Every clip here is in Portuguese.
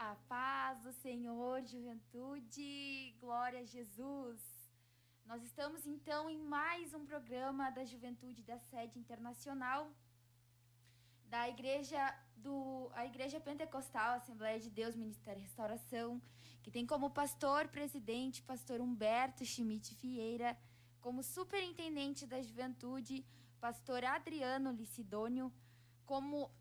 A paz do Senhor, juventude, glória a Jesus. Nós estamos então em mais um programa da Juventude da Sede Internacional da a Igreja Pentecostal Assembleia de Deus Ministério e Restauração, que tem como presidente, pastor Humberto Schmidt Vieira, como superintendente da Juventude, pastor Adriano Licidônio, como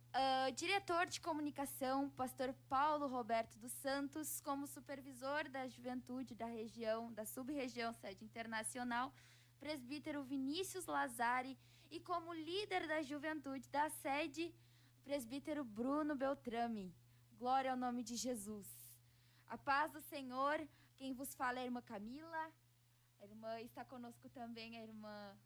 diretor de comunicação, pastor Paulo Roberto dos Santos, como supervisor da juventude da sub-região Sede Internacional, presbítero Vinícius Lazari, e como líder da juventude da sede, presbítero Bruno Beltrame. Glória ao nome de Jesus. A paz do Senhor, quem vos fala é a irmã Camila. A irmã está conosco também, a irmã...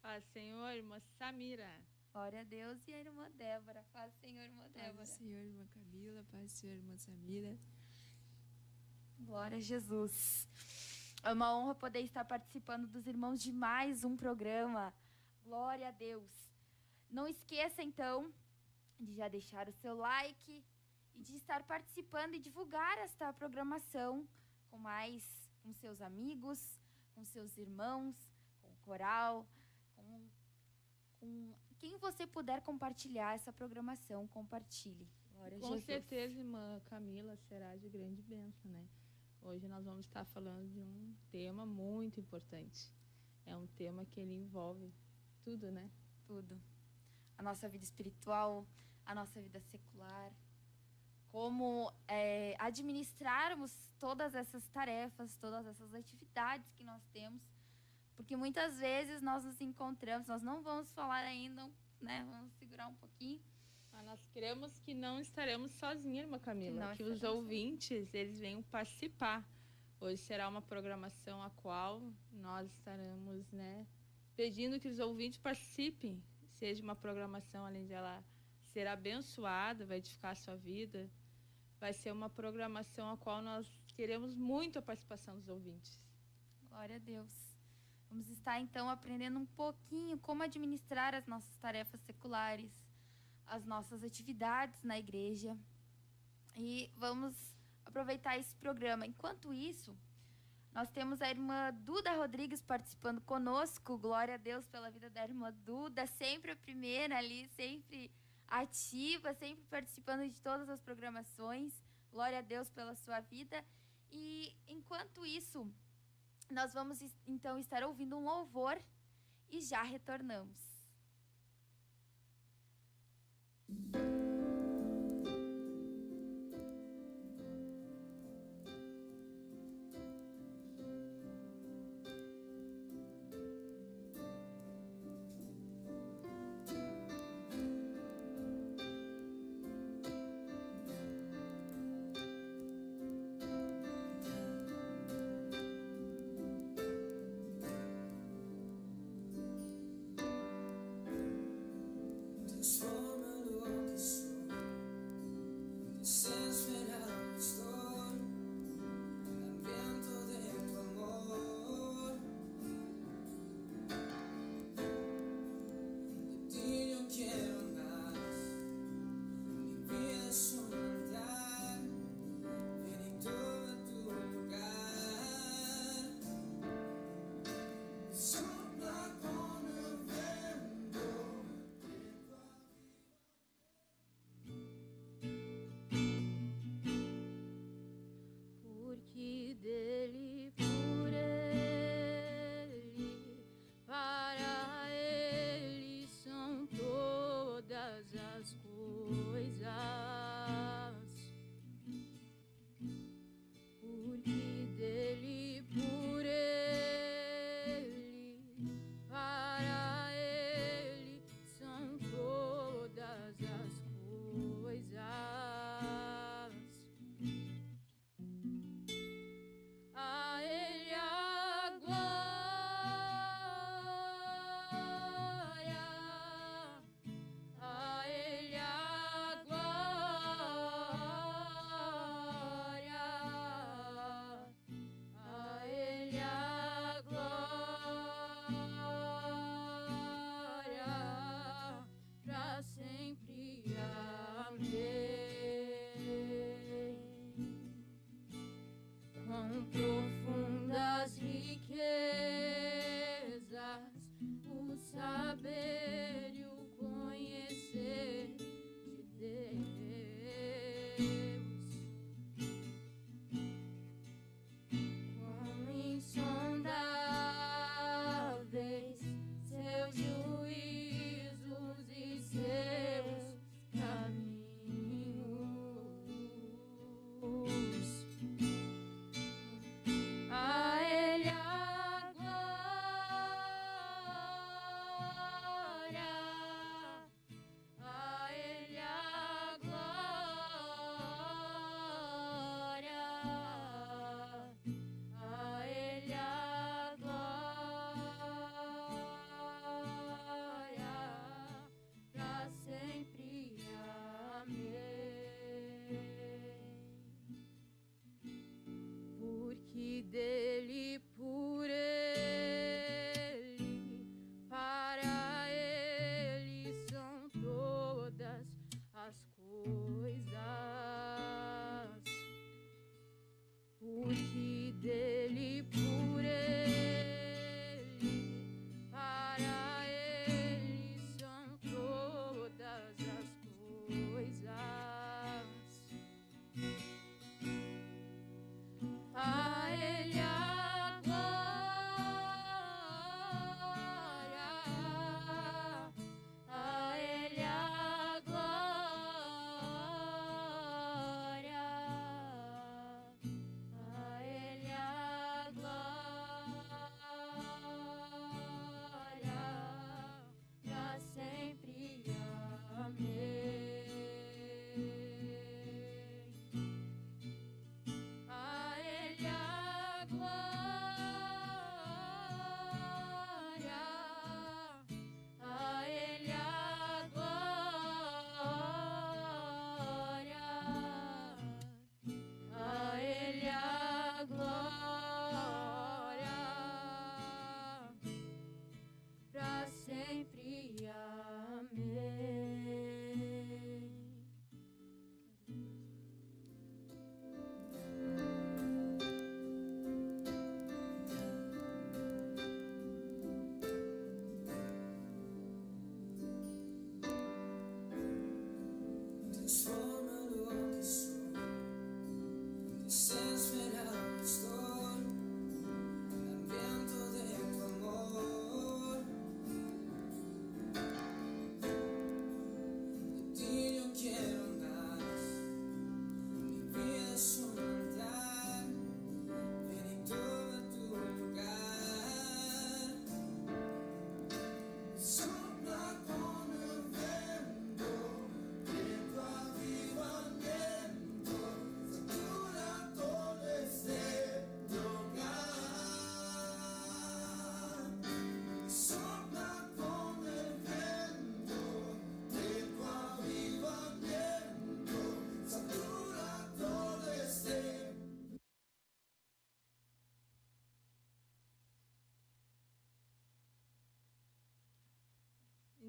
Paz, Senhor, irmã Samira. Glória a Deus. E a irmã Débora. Paz do Senhor, irmã Débora. Paz do Senhor, irmã Camila. Paz do Senhor, irmã Samira. Glória a Jesus. É uma honra poder estar participando dos irmãos de mais um programa. Glória a Deus. Não esqueça, então, de já deixar o seu like e de estar participando e divulgar esta programação com seus amigos, com seus irmãos, com o coral, com quem você puder compartilhar essa programação, compartilhe. Glória a Jesus. Com certeza, irmã Camila, será de grande bênção, né? Hoje nós vamos estar falando de um tema muito importante. É um tema que ele envolve tudo, né? Tudo. A nossa vida espiritual, a nossa vida secular. Como administrarmos todas essas tarefas, todas essas atividades que nós temos. Porque muitas vezes nós nos encontramos, nós não vamos falar ainda, né? Vamos segurar um pouquinho. Mas nós queremos que não estaremos sozinhos, irmã Camila. Que os ouvintes, eles venham participar. Hoje será uma programação a qual nós estaremos, né, pedindo que os ouvintes participem. Seja uma programação, além de ela ser abençoada, vai edificar a sua vida. Vai ser uma programação a qual nós queremos muito a participação dos ouvintes. Glória a Deus. Vamos estar, então, aprendendo um pouquinho como administrar as nossas tarefas seculares, as nossas atividades na igreja. E vamos aproveitar esse programa. Enquanto isso, nós temos a irmã Duda Rodrigues participando conosco. Glória a Deus pela vida da irmã Duda, sempre a primeira ali, sempre ativa, sempre participando de todas as programações. Glória a Deus pela sua vida. E enquanto isso, nós vamos então estar ouvindo um louvor e já retornamos. Transforma lo que soy.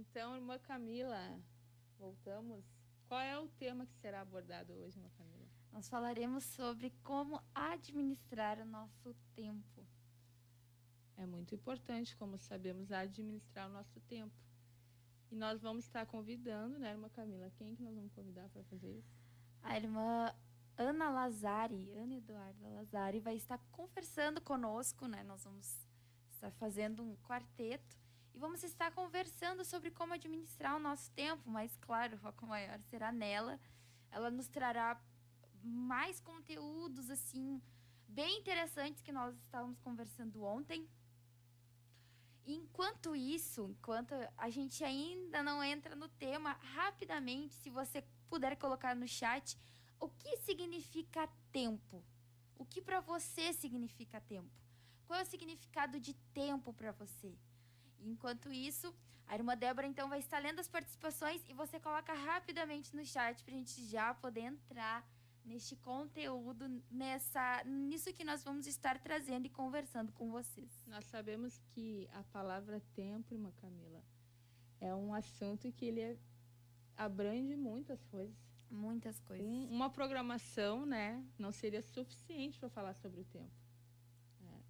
Então, irmã Camila, voltamos. Qual é o tema que será abordado hoje, irmã Camila? Nós falaremos sobre como administrar o nosso tempo. É muito importante, como sabemos, administrar o nosso tempo. E nós vamos estar convidando, né, irmã Camila? Quem que nós vamos convidar para fazer isso? A irmã Ana Eduarda Lazari, vai estar conversando conosco, né? Nós vamos estar fazendo um quarteto e vamos estar conversando sobre como administrar o nosso tempo, mas claro, o foco maior será nela. Ela nos trará mais conteúdos, assim, bem interessantes que nós estávamos conversando ontem. Enquanto a gente ainda não entra no tema, rapidamente, se você puder colocar no chat, o que significa tempo? O que para você significa tempo? Qual é o significado de tempo para você? Enquanto isso, a irmã Débora, então, vai estar lendo as participações e você coloca rapidamente no chat para a gente já poder entrar neste conteúdo, nisso que nós vamos estar trazendo e conversando com vocês. Nós sabemos que a palavra tempo, irmã Camila, é um assunto que ele abrange muitas coisas. Muitas coisas. Uma programação, né, não seria suficiente para falar sobre o tempo.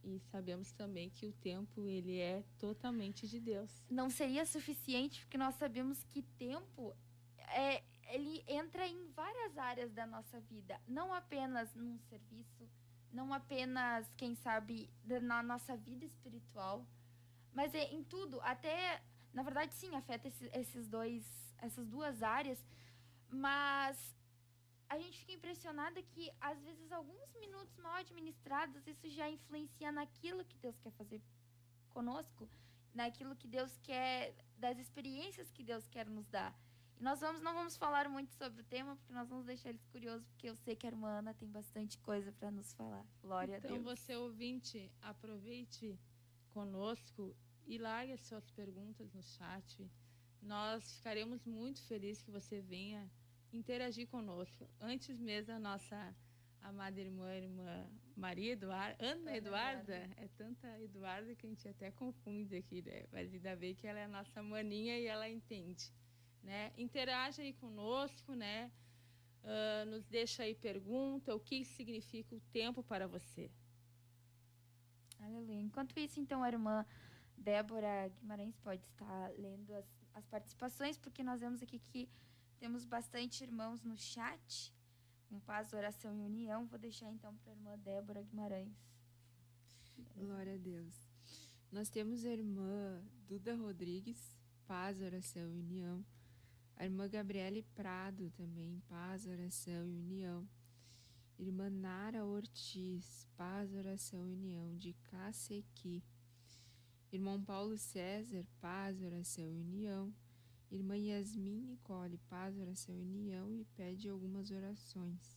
E sabemos também que o tempo, ele é totalmente de Deus. Não seria suficiente porque nós sabemos que tempo ele entra em várias áreas da nossa vida. Não apenas num serviço, não apenas, quem sabe, na nossa vida espiritual, mas em tudo. Até, na verdade, sim, afeta essas duas áreas, mas a gente fica impressionada que, às vezes, alguns minutos mal administrados, isso já influencia naquilo que Deus quer fazer conosco, naquilo que Deus quer, das experiências que Deus quer nos dar. E nós não vamos falar muito sobre o tema, porque nós vamos deixar eles curiosos, porque eu sei que a irmã Ana tem bastante coisa para nos falar. Glória a Deus. Então, você ouvinte, aproveite conosco e largue as suas perguntas no chat. Nós ficaremos muito felizes que você venha interagir conosco. Antes mesmo, a nossa amada irmã Maria Eduarda, Ana Eduarda, é tanta Eduarda que a gente até confunde aqui, né? Mas ainda bem que ela é a nossa maninha e ela entende, né? Interaja aí conosco, né? Nos deixa aí pergunta, o que significa o tempo para você. Aleluia. Enquanto isso, então, a irmã Débora Guimarães pode estar lendo as participações, porque nós vemos aqui que temos bastante irmãos no chat, com paz, oração e união. Vou deixar, então, para a irmã Débora Guimarães. Glória a Deus. Nós temos a irmã Duda Rodrigues, paz, oração e união. A irmã Gabriele Prado também, paz, oração e união. Irmã Nara Ortiz, paz, oração e união, de Cacequi. Irmão Paulo César, paz, oração e união. Irmã Yasmin Nicole, paz, oração e união, e pede algumas orações.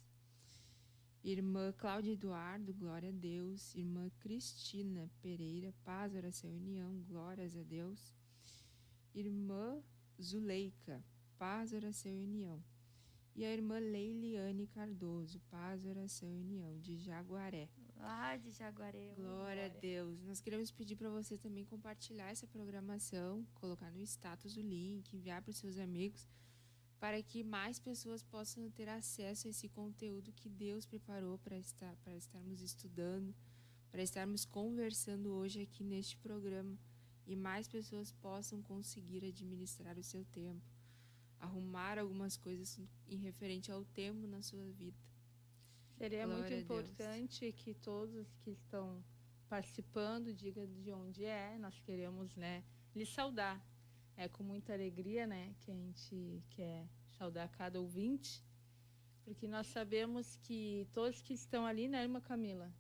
Irmã Cláudia Eduardo, glória a Deus. Irmã Cristina Pereira, paz, oração e união, glórias a Deus. Irmã Zuleika, paz, oração e união. E a irmã Leiliane Cardoso, paz, oração e união, de Jaguaré. Lá de Jaguaré. Glória a Deus. Nós queremos pedir para você também compartilhar essa programação, colocar no status o link, enviar para os seus amigos, para que mais pessoas possam ter acesso a esse conteúdo que Deus preparou para estarmos estudando, para estarmos conversando hoje aqui neste programa, e mais pessoas possam conseguir administrar o seu tempo, arrumar algumas coisas em referente ao tempo na sua vida. Seria muito importante que todos que estão participando digam de onde é. Nós queremos, né, lhe saudar. É com muita alegria, né, que a gente quer saudar cada ouvinte, porque nós sabemos que todos que estão ali, né, irmã Camila,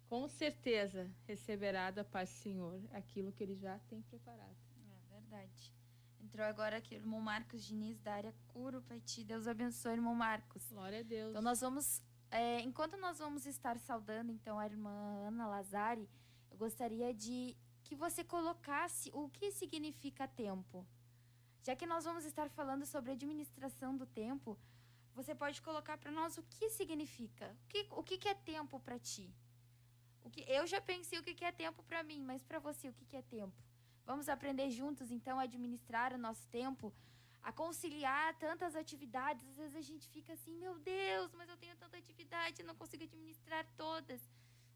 com certeza receberá da paz do Senhor aquilo que Ele já tem preparado. É verdade. Entrou agora aqui o irmão Marcos Diniz, da área Curupaiti. Deus abençoe, irmão Marcos. Glória a Deus. Então, nós vamos... enquanto nós vamos estar saudando, então, a irmã Ana Lazari, eu gostaria de que você colocasse o que significa tempo. Já que nós vamos estar falando sobre a administração do tempo, você pode colocar para nós o que significa. O que é tempo para ti? Eu já pensei o que é tempo para mim, mas para você, o que é tempo? Vamos aprender juntos, então, a administrar o nosso tempo, a conciliar tantas atividades. Às vezes a gente fica assim, meu Deus, mas eu tenho tanta atividade, não consigo administrar todas.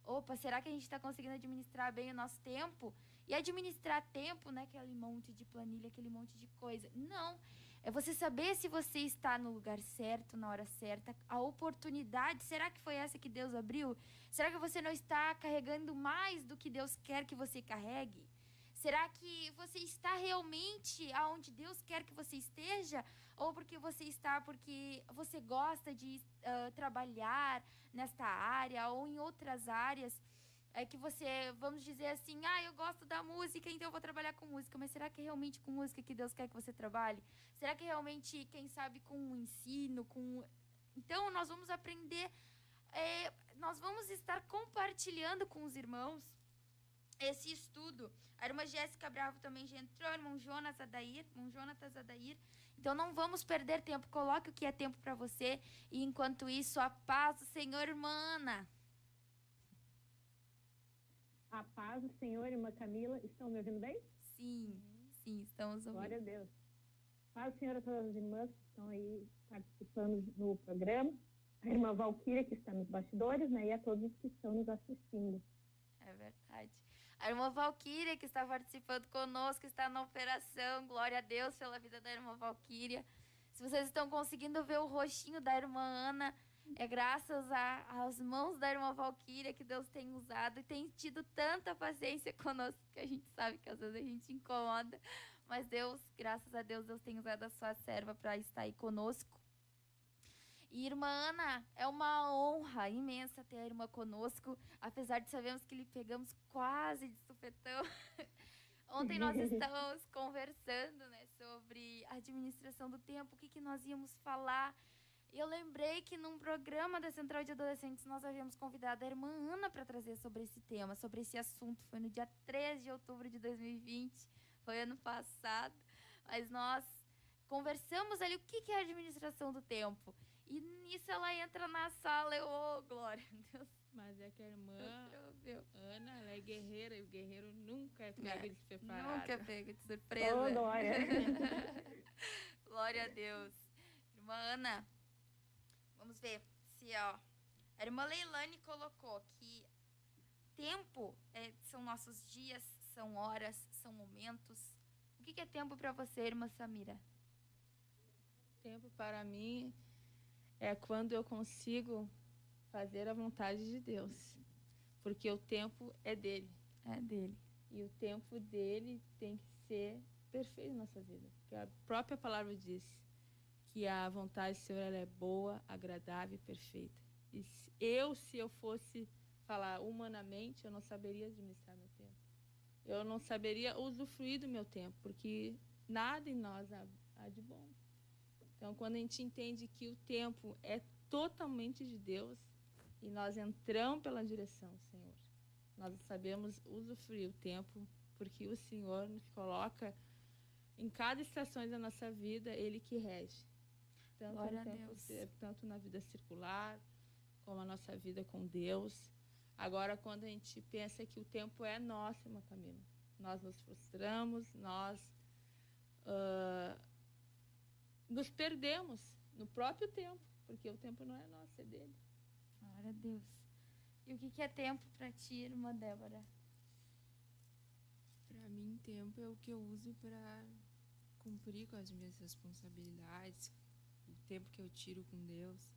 Opa, será que a gente está conseguindo administrar bem o nosso tempo? E administrar tempo, não é aquele monte de planilha, aquele monte de coisa. Não, é você saber se você está no lugar certo, na hora certa, a oportunidade. Será que foi essa que Deus abriu? Será que você não está carregando mais do que Deus quer que você carregue? Será que você está realmente aonde Deus quer que você esteja? Ou porque você está porque você gosta de trabalhar nesta área ou em outras áreas? É que você, vamos dizer assim, eu gosto da música, então eu vou trabalhar com música. Mas será que é realmente com música que Deus quer que você trabalhe? Será que é realmente, quem sabe, com o ensino, Então, nós vamos aprender, nós vamos estar compartilhando com os irmãos esse estudo. A irmã Jéssica Bravo também já entrou, o irmão Jonatas Adair. Então, não vamos perder tempo. Coloque o que é tempo para você. E, enquanto isso, a paz do Senhor, irmã Ana. A paz do Senhor, irmã Camila. Estão me ouvindo bem? Sim, estamos ouvindo. Glória a Deus. Paz do Senhor a todas as irmãs que estão aí participando no programa. A irmã Valquíria, que está nos bastidores, né? E a todos que estão nos assistindo. É verdade. A irmã Valquíria, que está participando conosco, está na operação. Glória a Deus pela vida da irmã Valquíria. Se vocês estão conseguindo ver o rostinho da irmã Ana, é graças às mãos da irmã Valquíria que Deus tem usado e tem tido tanta paciência conosco que a gente sabe que às vezes a gente incomoda. Mas Deus, graças a Deus, Deus tem usado a sua serva para estar aí conosco. E, irmã Ana, é uma honra imensa ter a irmã conosco, apesar de sabermos que lhe pegamos quase de supetão. Ontem nós estávamos conversando, né, sobre a administração do tempo, o que nós íamos falar. E eu lembrei que num programa da Central de Adolescentes nós havíamos convidado a irmã Ana para trazer sobre esse tema, sobre esse assunto. Foi no dia 13 de outubro de 2020, foi ano passado. Mas nós conversamos ali o que é a administração do tempo. E nisso ela entra na sala, glória a Deus. Mas é que a irmã Ana, ela é guerreira, e o guerreiro nunca é pego despreparado. Nunca é pego de surpresa. Oh, glória. Glória a Deus. Irmã Ana, vamos ver se, a irmã Leilane colocou que tempo são nossos dias, são horas, são momentos. O que é tempo para você, irmã Samira? Tempo para mim é quando eu consigo fazer a vontade de Deus, porque o tempo é dele. É dele. E o tempo dele tem que ser perfeito na nossa vida, porque a própria palavra diz que a vontade do Senhor ela é boa, agradável e perfeita. E se eu fosse falar humanamente, eu não saberia administrar meu tempo. Eu não saberia usufruir do meu tempo, porque nada em nós há de bom. Então, quando a gente entende que o tempo é totalmente de Deus e nós entramos pela direção do Senhor, nós sabemos usufruir o tempo, porque o Senhor nos coloca em cada estação da nossa vida, Ele que rege. Tanto na vida circular, como a nossa vida com Deus. Agora, quando a gente pensa que o tempo é nosso, irmã Camila, nós nos frustramos, nós nos perdemos no próprio tempo, porque o tempo não é nosso, é dele. Glória a Deus. E o que é tempo para ti, irmã Débora? Para mim, tempo é o que eu uso para cumprir com as minhas responsabilidades, o tempo que eu tiro com Deus.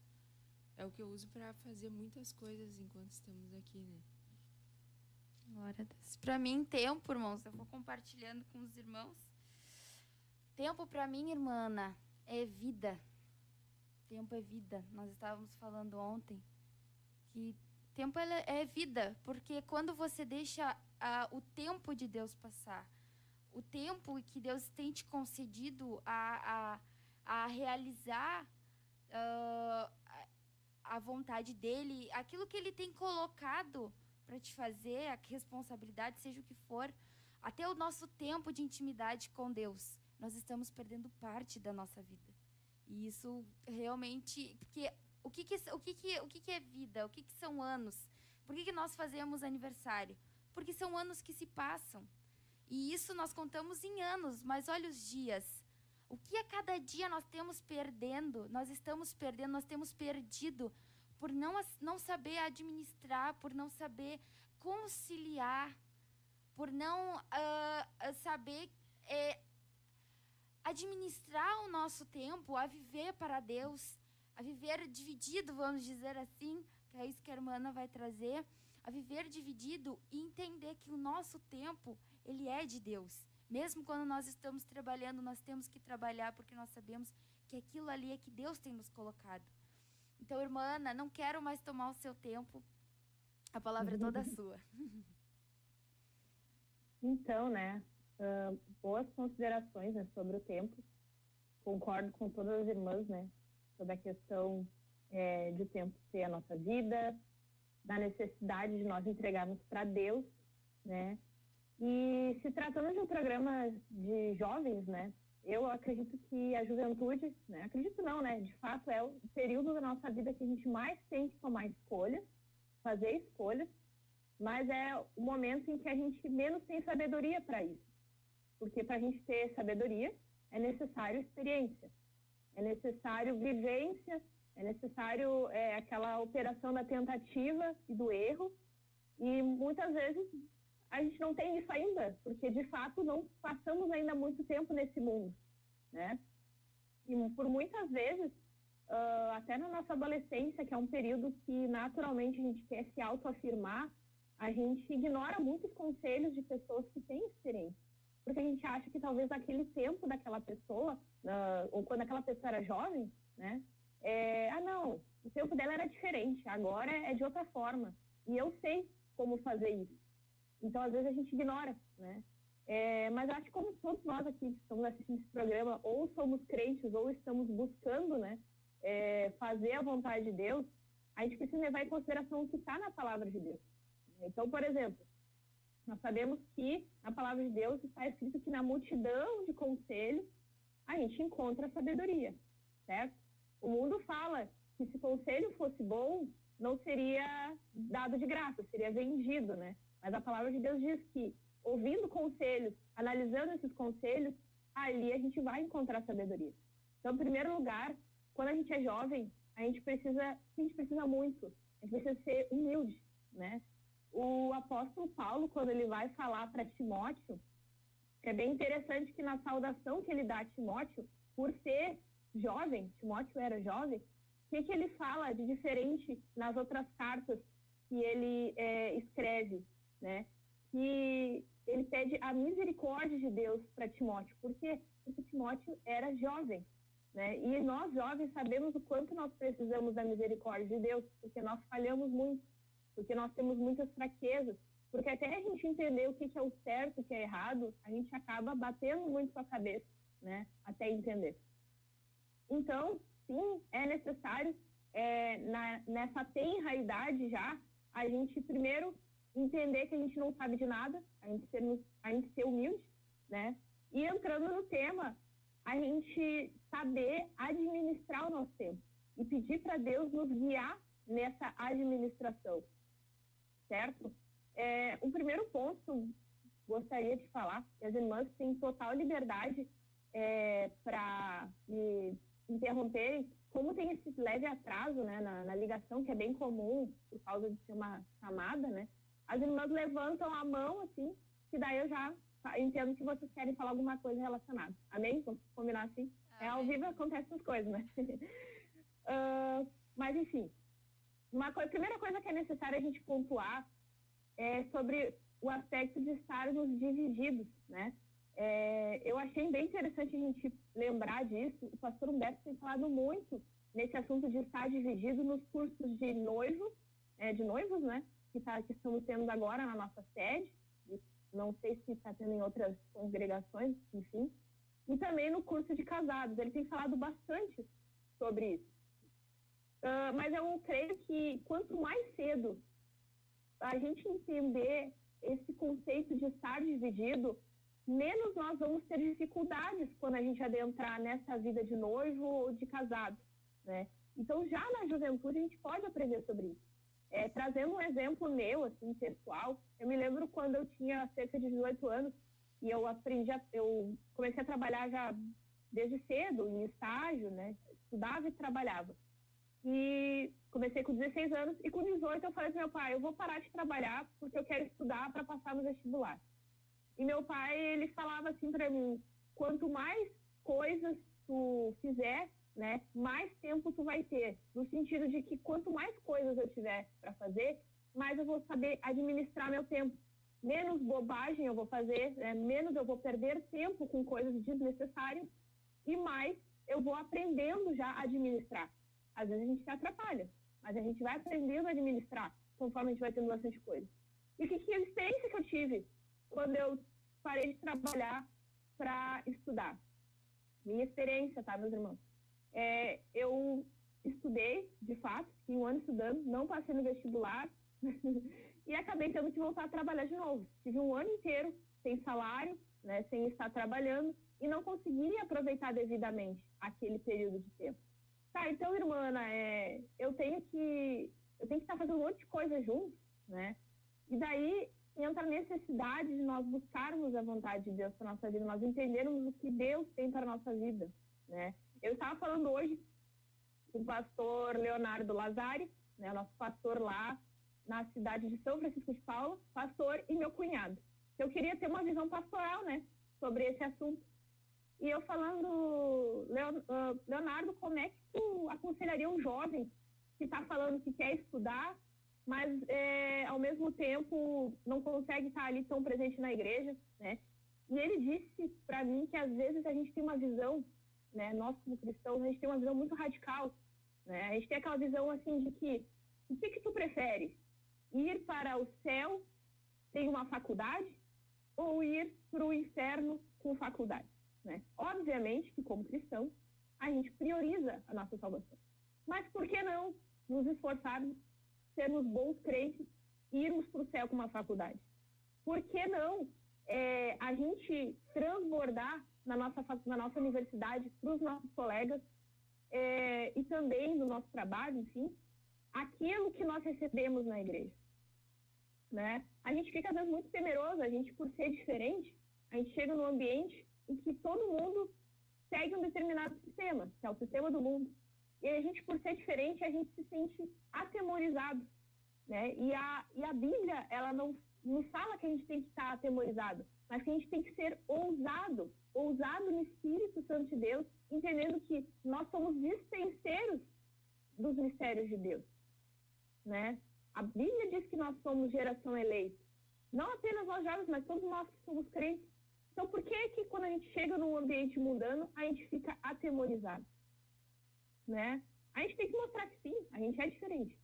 É o que eu uso para fazer muitas coisas enquanto estamos aqui, né? Glória a Deus. Para mim, tempo, irmãos, eu vou compartilhando com os irmãos. Tempo para mim, irmã Ana, é vida. Tempo é vida. Nós estávamos falando ontem que tempo é vida, porque quando você deixa o tempo de Deus passar, o tempo que Deus tem te concedido a realizar a vontade dele, aquilo que ele tem colocado para te fazer, a responsabilidade, seja o que for, até o nosso tempo de intimidade com Deus, nós estamos perdendo parte da nossa vida. E isso realmente, porque o que é vida? O que são anos? Por que nós fazemos aniversário? Porque são anos que se passam. E isso nós contamos em anos, mas olha os dias. O que a cada dia nós temos perdendo, nós temos perdido por não saber administrar, por não saber conciliar, por não saber administrar o nosso tempo, a viver para Deus, a viver dividido, vamos dizer assim, que é isso que a irmã Ana vai trazer, a viver dividido e entender que o nosso tempo, ele é de Deus. Mesmo quando nós estamos trabalhando, nós temos que trabalhar porque nós sabemos que aquilo ali é que Deus tem nos colocado. Então, irmã Ana, não quero mais tomar o seu tempo, a palavra é toda sua. Então, né, boas considerações, né, sobre o tempo. Concordo com todas as irmãs, né, sobre a questão de o tempo ser a nossa vida, da necessidade de nós entregarmos para Deus, né. E se tratando de um programa de jovens, né, eu acredito que a juventude, né, acredito não, né, de fato é o período da nossa vida que a gente mais tem que tomar escolhas, fazer escolhas, mas é o momento em que a gente menos tem sabedoria para isso. Porque para a gente ter sabedoria, é necessário experiência, é necessário vivência, é necessário aquela operação da tentativa e do erro, e muitas vezes a gente não tem isso ainda, porque de fato não passamos ainda muito tempo nesse mundo, né? E por muitas vezes, até na nossa adolescência, que é um período que naturalmente a gente quer se autoafirmar, a gente ignora muitos conselhos de pessoas que têm experiência, porque a gente acha que talvez naquele tempo daquela pessoa, ou quando aquela pessoa era jovem, né? Não, o tempo dela era diferente, agora é de outra forma, e eu sei como fazer isso. Então, às vezes, a gente ignora, né? Mas acho que como todos nós aqui que estamos assistindo esse programa, ou somos crentes, ou estamos buscando, né, fazer a vontade de Deus, a gente precisa levar em consideração o que está na palavra de Deus. Então, por exemplo, nós sabemos que na palavra de Deus está escrito que na multidão de conselhos a gente encontra a sabedoria, certo? O mundo fala que se conselho fosse bom, não seria dado de graça, seria vendido, né? Mas a palavra de Deus diz que, ouvindo conselhos, analisando esses conselhos, ali a gente vai encontrar sabedoria. Então, em primeiro lugar, quando a gente é jovem, a gente precisa muito, a gente precisa ser humilde, né? O apóstolo Paulo, quando ele vai falar para Timóteo, é bem interessante que na saudação que ele dá a Timóteo, por ser jovem, Timóteo era jovem, o que ele fala de diferente nas outras cartas que ele escreve, né? Que ele pede a misericórdia de Deus para Timóteo. Por quê? Porque Timóteo era jovem, né? E nós jovens sabemos o quanto nós precisamos da misericórdia de Deus, porque nós falhamos muito, porque nós temos muitas fraquezas, porque até a gente entender o que é o certo, o que é errado, a gente acaba batendo muito com a cabeça, né? Até entender. Então, sim, é necessário, nessa tenra idade já, a gente primeiro entender que a gente não sabe de nada, a gente ser humilde, né? E entrando no tema, a gente saber administrar o nosso tempo e pedir para Deus nos guiar nessa administração, certo? O primeiro ponto, gostaria de falar, que as irmãs têm total liberdade para me interromperem, como tem esse leve atraso, né, na ligação, que é bem comum por causa de ser uma chamada, né? As irmãs levantam a mão, assim, que daí eu já entendo que vocês querem falar alguma coisa relacionada. Amém? Vamos combinar assim? Amém. Ao vivo acontecem essas coisas, né? Mas, enfim, primeira coisa que é necessário a gente pontuar é sobre o aspecto de estarmos divididos, né? Eu achei bem interessante a gente lembrar disso. O pastor Humberto tem falado muito nesse assunto de estar dividido nos cursos de noivos, né? Que estamos tendo agora na nossa sede, não sei se está tendo em outras congregações, enfim, e também no curso de casados. Ele tem falado bastante sobre isso. Mas eu creio que quanto mais cedo a gente entender esse conceito de estar dividido, menos nós vamos ter dificuldades quando a gente adentrar nessa vida de noivo ou de casado, né? Então, já na juventude, a gente pode aprender sobre isso. Trazendo um exemplo meu, assim, pessoal, eu me lembro quando eu tinha cerca de 18 anos, E eu comecei a trabalhar já desde cedo, em estágio, né? Estudava e trabalhava. E comecei com 16 anos e com 18 eu falei para meu pai, eu vou parar de trabalhar porque eu quero estudar para passar no vestibular. E meu pai, ele falava assim para mim, quanto mais coisas tu fizer, né, mais tempo tu vai ter. No sentido de que quanto mais coisas eu tiver para fazer, mais eu vou saber administrar meu tempo. Menos bobagem eu vou fazer, né, menos eu vou perder tempo com coisas desnecessárias e mais eu vou aprendendo já a administrar. Às vezes a gente se atrapalha, mas a gente vai aprendendo a administrar conforme a gente vai tendo bastante coisa. E que experiência que eu tive quando eu parei de trabalhar para estudar? Minha experiência, tá, meus irmãos? Eu estudei, de fato, fiquei um ano estudando, não passei no vestibular e acabei tendo que voltar a trabalhar de novo. Tive um ano inteiro sem salário, né, sem estar trabalhando e não consegui aproveitar devidamente aquele período de tempo. Tá, então, irmã, eu tenho que estar fazendo um monte de coisa junto, né? E daí entra a necessidade de nós buscarmos a vontade de Deus para a nossa vida, nós entendermos o que Deus tem para a nossa vida, né? Eu estava falando hoje com o pastor Leonardo Lazari, né, nosso pastor lá na cidade de São Francisco de Paula, pastor e meu cunhado. Eu queria ter uma visão pastoral, né, sobre esse assunto. E eu falando, Leonardo, como é que tu aconselharia um jovem que está falando que quer estudar, mas ao mesmo tempo não consegue estar ali tão presente na igreja, né? E ele disse para mim que às vezes a gente tem uma visão, né, nós como cristãos, a gente tem uma visão muito radical, né? A gente tem aquela visão assim de que, o que tu prefere? Ir para o céu sem uma faculdade ou ir para o inferno com faculdade? Né? Obviamente que, como cristão, a gente prioriza a nossa salvação. Mas por que não nos esforçarmos, sermos bons crentes e irmos para o céu com uma faculdade? Por que não a gente transbordar na nossa universidade para os nossos colegas e também no nosso trabalho, enfim, aquilo que nós recebemos na igreja? Né? A gente fica, às vezes, muito temeroso, a gente, por ser diferente, a gente chega num ambiente em que todo mundo segue um determinado sistema, que é o sistema do mundo. E a gente, por ser diferente, a gente se sente atemorizado, né? E a Bíblia, ela não fala que a gente tem que estar atemorizado, mas que a gente tem que ser ousado no Espírito Santo de Deus, entendendo que nós somos dispenseiros dos mistérios de Deus, né? A Bíblia diz que nós somos geração eleita. Não apenas nós jovens, mas todos nós que somos crentes. Então, por que quando a gente chega num ambiente mundano, a gente fica atemorizado? Né? A gente tem que mostrar que sim, a gente é diferente,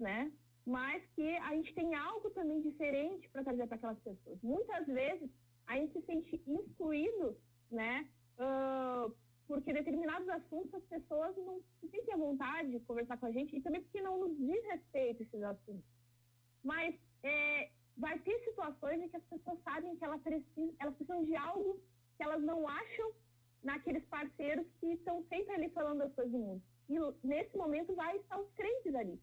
né? Mas que a gente tem algo também diferente para trazer para aquelas pessoas. Muitas vezes, a gente se sente excluído, né? Porque determinados assuntos as pessoas não se sentem à vontade de conversar com a gente e também porque não nos diz respeito esses assuntos. Mas vai ter situações em que as pessoas sabem que elas precisam de algo que elas não acham naqueles parceiros que estão sempre ali falando das coisas do mundo. E nesse momento vai estar os crentes ali.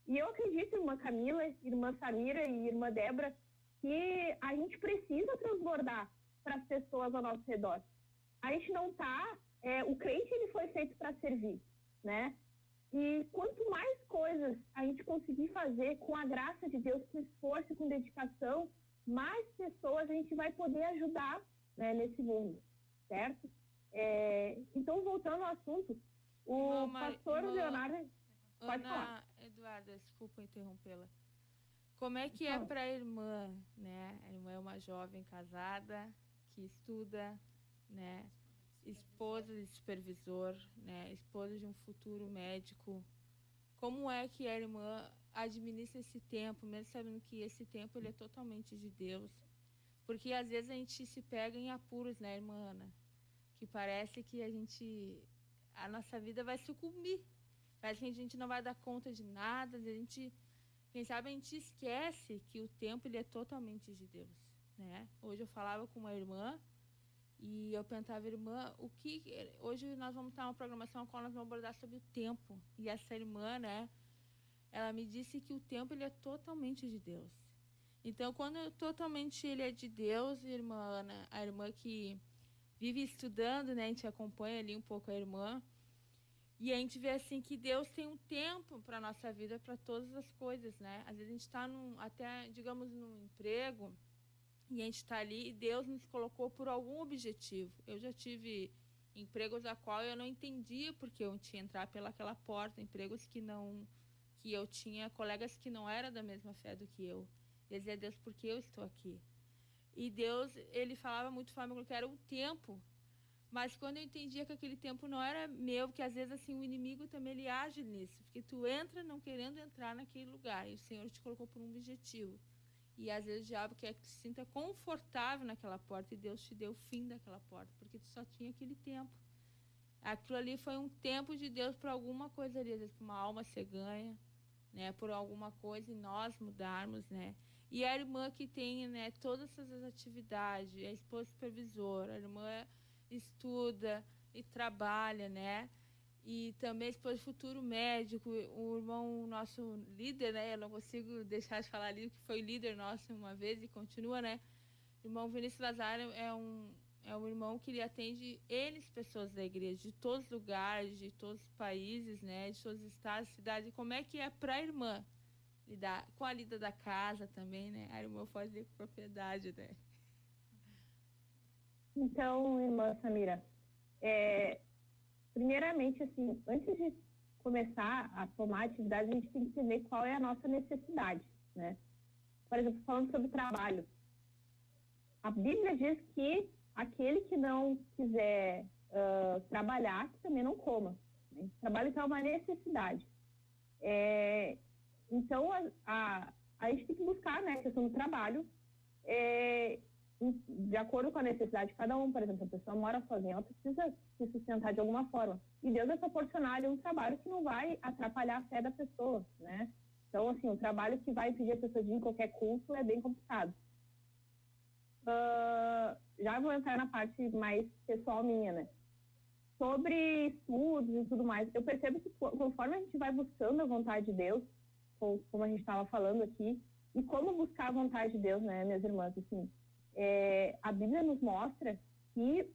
E eu acredito, irmã Camila, irmã Samira e irmã Débora, que a gente precisa transbordar para as pessoas ao nosso redor. A gente não está... o crente, ele foi feito para servir, né? E quanto mais coisas a gente conseguir fazer com a graça de Deus, com esforço, com dedicação, mais pessoas a gente vai poder ajudar, né, nesse mundo, certo? Então, voltando ao assunto, o pastor Leonardo... Pode falar. Eduarda, desculpa interrompê-la. Como é que é para a irmã, né? A irmã é uma jovem casada que estuda, né? Esposa de supervisor, né? Esposa de um futuro médico. Como é que a irmã administra esse tempo, mesmo sabendo que esse tempo ele é totalmente de Deus? Porque às vezes a gente se pega em apuros, né, irmã Ana? Que parece que a nossa vida vai sucumbir. Parece que a gente não vai dar conta de nada. Quem sabe a gente esquece que o tempo ele é totalmente de Deus, né? Hoje eu falava com uma irmã e eu perguntava, irmã, hoje nós vamos ter uma programação na qual nós vamos abordar sobre o tempo. E essa irmã, né, ela me disse que o tempo ele é totalmente de Deus. Então, quando totalmente ele é de Deus, irmã Ana, a irmã que vive estudando, né? A gente acompanha ali um pouco a irmã. E a gente vê assim que Deus tem um tempo para a nossa vida, para todas as coisas, né? Às vezes a gente está até, digamos, num emprego, e a gente está ali e Deus nos colocou por algum objetivo. Eu já tive empregos a qual eu não entendia porque eu tinha que entrar pelaquela porta, empregos que eu tinha colegas que não eram da mesma fé do que eu. Eu dizia, Deus, por que eu estou aqui? E Deus, ele falava muito comigo que era o tempo. Mas quando eu entendia que aquele tempo não era meu, porque às vezes assim o inimigo também ele age nisso, porque tu entra não querendo entrar naquele lugar e o Senhor te colocou por um objetivo. E às vezes o diabo quer que tu se sinta confortável naquela porta e Deus te deu o fim daquela porta, porque tu só tinha aquele tempo. Aquilo ali foi um tempo de Deus para alguma coisa ali, às vezes para uma alma ser ganha, né, por alguma coisa e nós mudarmos, né. E a irmã que tem, né, todas essas atividades, a esposa supervisora, a irmã estuda e trabalha, né? E também depois futuro médico, o irmão nosso líder, né? Eu não consigo deixar de falar ali que foi líder nosso uma vez e continua, né? O irmão Vinícius Lazaro é um irmão que ele atende eles, pessoas da igreja, de todos os lugares, de todos os países, né? De todos os estados, cidades. Como é que é para a irmã lidar com a lida da casa também, né? A irmã pode propriedade, né? Então, irmã Samira, primeiramente, assim, antes de começar a tomar atividade, a gente tem que entender qual é a nossa necessidade, né? Por exemplo, falando sobre trabalho, a Bíblia diz que aquele que não quiser trabalhar, que também não coma. Né? Trabalho então é uma necessidade. Então, a gente tem que buscar, né, a questão do trabalho, de acordo com a necessidade de cada um. Por exemplo, a pessoa mora sozinha, ela precisa se sustentar de alguma forma. E Deus vai proporcionar um trabalho que não vai atrapalhar a fé da pessoa, né? Então, assim, o trabalho que vai impedir a pessoa de ir em qualquer culto é bem complicado. Já vou entrar na parte mais pessoal minha, né? Sobre estudos e tudo mais, eu percebo que conforme a gente vai buscando a vontade de Deus, como a gente estava falando aqui, e como buscar a vontade de Deus, né, minhas irmãs, assim, a Bíblia nos mostra que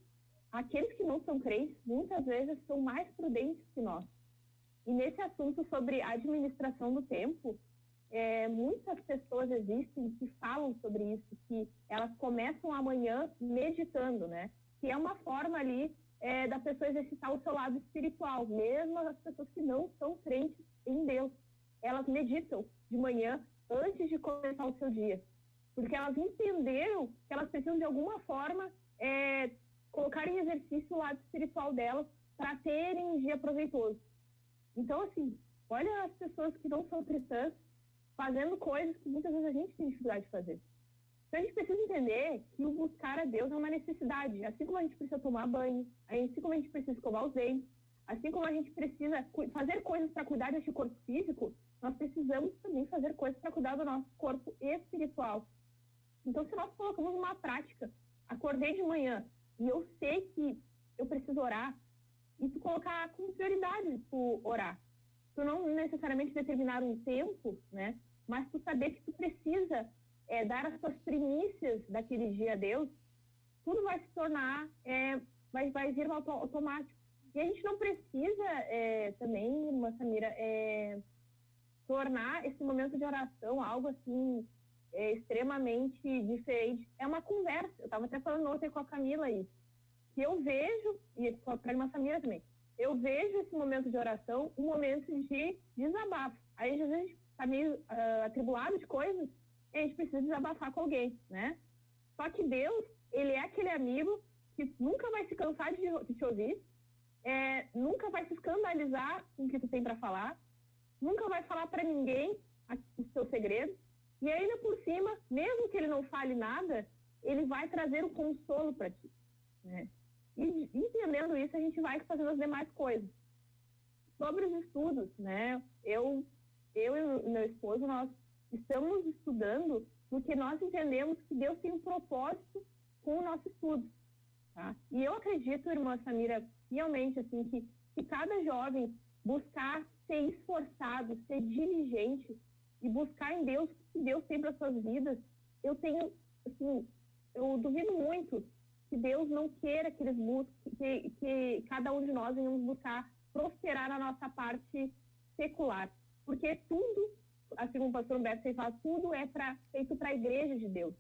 aqueles que não são crentes, muitas vezes, são mais prudentes que nós. E nesse assunto sobre a administração do tempo, muitas pessoas existem que falam sobre isso, que elas começam amanhã meditando, né? Que é uma forma ali da pessoa exercitar o seu lado espiritual, mesmo as pessoas que não são crentes em Deus. Elas meditam de manhã antes de começar o seu dia, porque elas entenderam que elas precisam de alguma forma colocar em exercício o lado espiritual delas para terem um dia proveitoso. Então, assim, olha as pessoas que não são cristãs fazendo coisas que muitas vezes a gente tem dificuldade de fazer. Então, a gente precisa entender que o buscar a Deus é uma necessidade. Assim como a gente precisa tomar banho, assim como a gente precisa escovar os dentes, assim como a gente precisa fazer coisas para cuidar deste corpo físico, nós precisamos também fazer coisas para cuidar do nosso corpo espiritual. Então, se nós colocamos uma prática, acordei de manhã e eu sei que eu preciso orar, e tu colocar como prioridade tu orar. Tu não necessariamente determinar um tempo, né? Mas tu saber que tu precisa dar as tuas primícias daquele dia a Deus, tudo vai se tornar, vai vir automático. E a gente não precisa também, irmã Samira, tornar esse momento de oração algo assim extremamente diferente. É uma conversa. Eu estava até falando ontem com a Camila isso. Que eu vejo, e com a irmã Samira também, eu vejo esse momento de oração um momento de desabafo. Aí, às vezes, a gente está meio atribulado de coisas e a gente precisa desabafar com alguém, né? Só que Deus, ele é aquele amigo que nunca vai se cansar de te ouvir, nunca vai se escandalizar com o que tu tem para falar, nunca vai falar para ninguém os seus segredos, e ainda por cima, mesmo que ele não fale nada, ele vai trazer o consolo para ti, né? E entendendo isso, a gente vai fazendo as demais coisas. Sobre os estudos, né? Eu e o meu esposo, nós estamos estudando porque nós entendemos que Deus tem um propósito com o nosso estudo, tá? E eu acredito, irmã Samira, realmente, assim, que se cada jovem buscar ser esforçado, ser diligente e buscar em Deus o que Deus tem para suas vidas, eu tenho, assim, eu duvido muito que Deus não queira que eles busquem, que cada um de nós venhamos buscar prosperar na nossa parte secular. Porque tudo, assim como o pastor Humberto fala, tudo é feito para a igreja de Deus.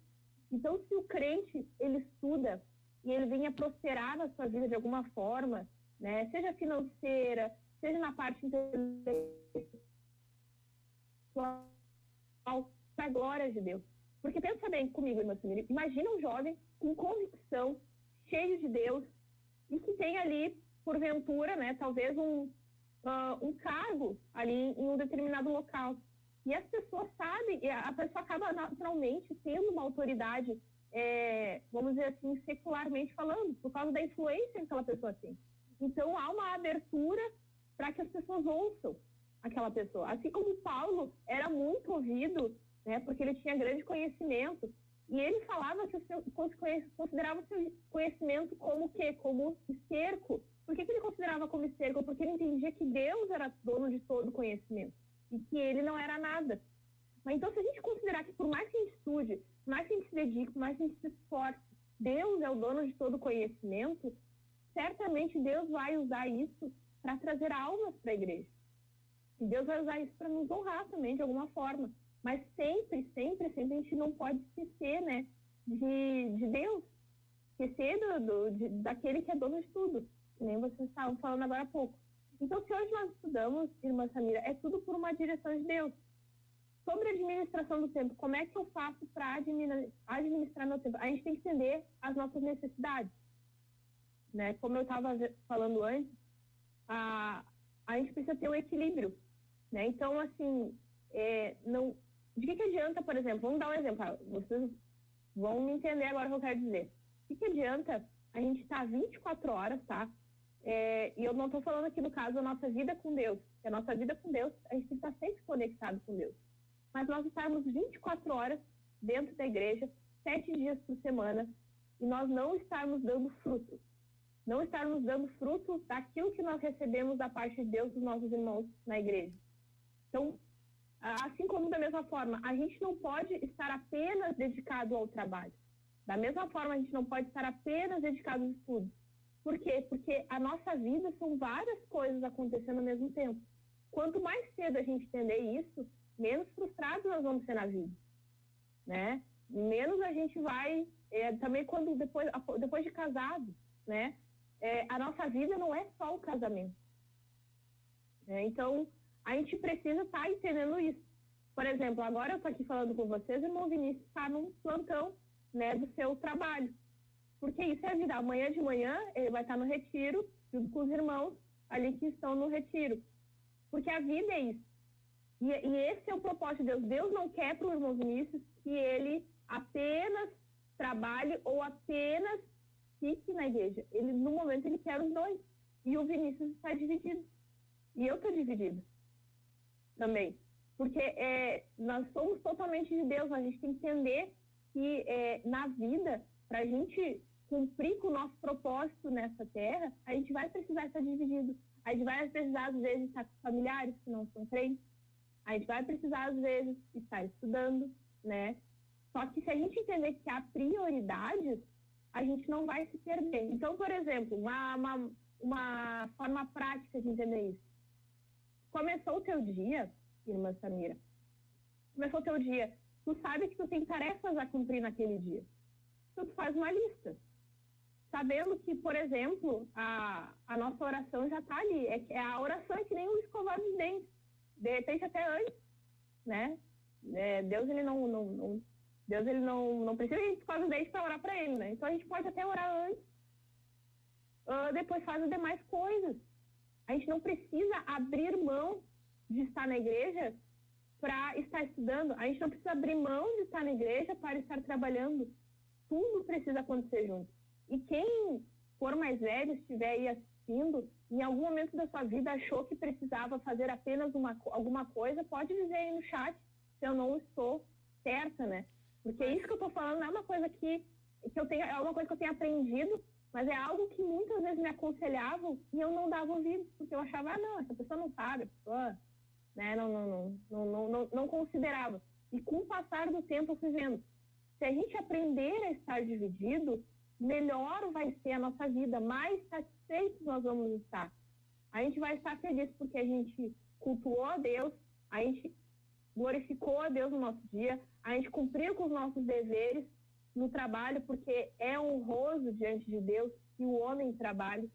Então, se o crente, ele estuda e ele venha prosperar na sua vida de alguma forma, né, seja financeira, seja na parte intelectual, para a glória de Deus. Porque pensa bem comigo, irmã Samira, imagina um jovem com convicção, cheio de Deus, e que tem ali, porventura, né, talvez um cargo ali em um determinado local. E as pessoas sabem, e a pessoa acaba naturalmente tendo uma autoridade, vamos dizer assim, secularmente falando, por causa da influência que aquela pessoa tem. Então, há uma abertura para que as pessoas ouçam aquela pessoa. Assim como Paulo era muito ouvido, né, porque ele tinha grande conhecimento, e ele falava que considerava o seu conhecimento como o quê? Como esterco. Por que ele considerava como esterco? Porque ele entendia que Deus era dono de todo o conhecimento e que ele não era nada. Mas então, se a gente considerar que por mais que a gente estude, por mais que a gente se dedique, por mais que a gente se esforce, Deus é o dono de todo o conhecimento, certamente Deus vai usar isso para trazer almas para a igreja. E Deus vai usar isso para nos honrar também, de alguma forma. Mas sempre a gente não pode esquecer, né, de Deus. Esquecer daquele que é dono de tudo, que nem vocês estavam falando agora há pouco. Então, se hoje nós estudamos, irmã Samira, é tudo por uma direção de Deus. Sobre a administração do tempo, como é que eu faço para administrar meu tempo? A gente tem que entender as nossas necessidades. Né? Como eu estava falando antes, a gente precisa ter um equilíbrio. Né? Então, assim, de que adianta, por exemplo, vamos dar um exemplo, vocês vão me entender agora o que eu quero dizer. De que adianta a gente estar 24 horas, tá? E eu não estou falando aqui no caso da nossa vida com Deus, porque a nossa vida com Deus, a gente tem que estar sempre conectado com Deus. Mas nós estarmos 24 horas dentro da igreja, 7 dias por semana, e nós não estarmos dando fruto. Não estarmos dando fruto daquilo que nós recebemos da parte de Deus dos nossos irmãos na igreja. Então, assim como da mesma forma, a gente não pode estar apenas dedicado ao trabalho. Da mesma forma, a gente não pode estar apenas dedicado aos estudos. Por quê? Porque a nossa vida são várias coisas acontecendo ao mesmo tempo. Quanto mais cedo a gente entender isso, menos frustrados nós vamos ser na vida. Né? Menos a gente vai... também quando depois de casado, né? A nossa vida não é só o casamento. Então, a gente precisa estar entendendo isso. Por exemplo, agora eu estou aqui falando com vocês, o irmão Vinícius está num plantão, né, do seu trabalho. Porque isso é a vida. Amanhã de manhã ele vai estar no retiro, junto com os irmãos ali que estão no retiro. Porque a vida é isso. E esse é o propósito de Deus. Deus não quer para o irmão Vinícius que ele apenas trabalhe ou apenas fique na igreja. No momento, ele quer os dois. E o Vinícius está dividido. E eu estou dividida também. Porque nós somos totalmente de Deus. A gente tem que entender que na vida, para a gente cumprir com o nosso propósito nessa terra, a gente vai precisar estar dividido. A gente vai precisar, às vezes, estar com familiares que não são crentes. A gente vai precisar, às vezes, estar estudando, né? Só que se a gente entender que há prioridades, a gente não vai se perder. Então, por exemplo, uma forma prática de entender isso. Começou o teu dia, irmã Samira, começou o teu dia, tu sabe que tu tem tarefas a cumprir naquele dia. Então, tu faz uma lista. Sabendo que, por exemplo, a nossa oração já está ali. A oração é que nem um escovar dos dentes. De repente, até antes, né? Deus, ele não precisa que a gente escove os dentes para orar para ele, né? Então, a gente pode até orar antes. Depois faz as demais coisas. A gente não precisa abrir mão de estar na igreja para estar estudando. A gente não precisa abrir mão de estar na igreja para estar trabalhando. Tudo precisa acontecer junto. E quem for mais velho, estiver aí assistindo, em algum momento da sua vida achou que precisava fazer apenas alguma coisa, pode dizer aí no chat se eu não estou certa, né? Porque isso que eu estou falando não é uma coisa que eu tenho, é uma coisa que eu tenho aprendido, mas é algo que muitas vezes me aconselhavam e eu não dava ouvido, porque eu achava, não, essa pessoa não sabe, a pessoa, né, não considerava. E com o passar do tempo eu fui vendo, Se a gente aprender a estar dividido, melhor vai ser a nossa vida, mais satisfeitos nós vamos estar. A gente vai estar feliz porque a gente cultuou a Deus, a gente glorificou a Deus no nosso dia, a gente cumpriu com os nossos deveres no trabalho, porque é honroso diante de Deus que o homem trabalhe,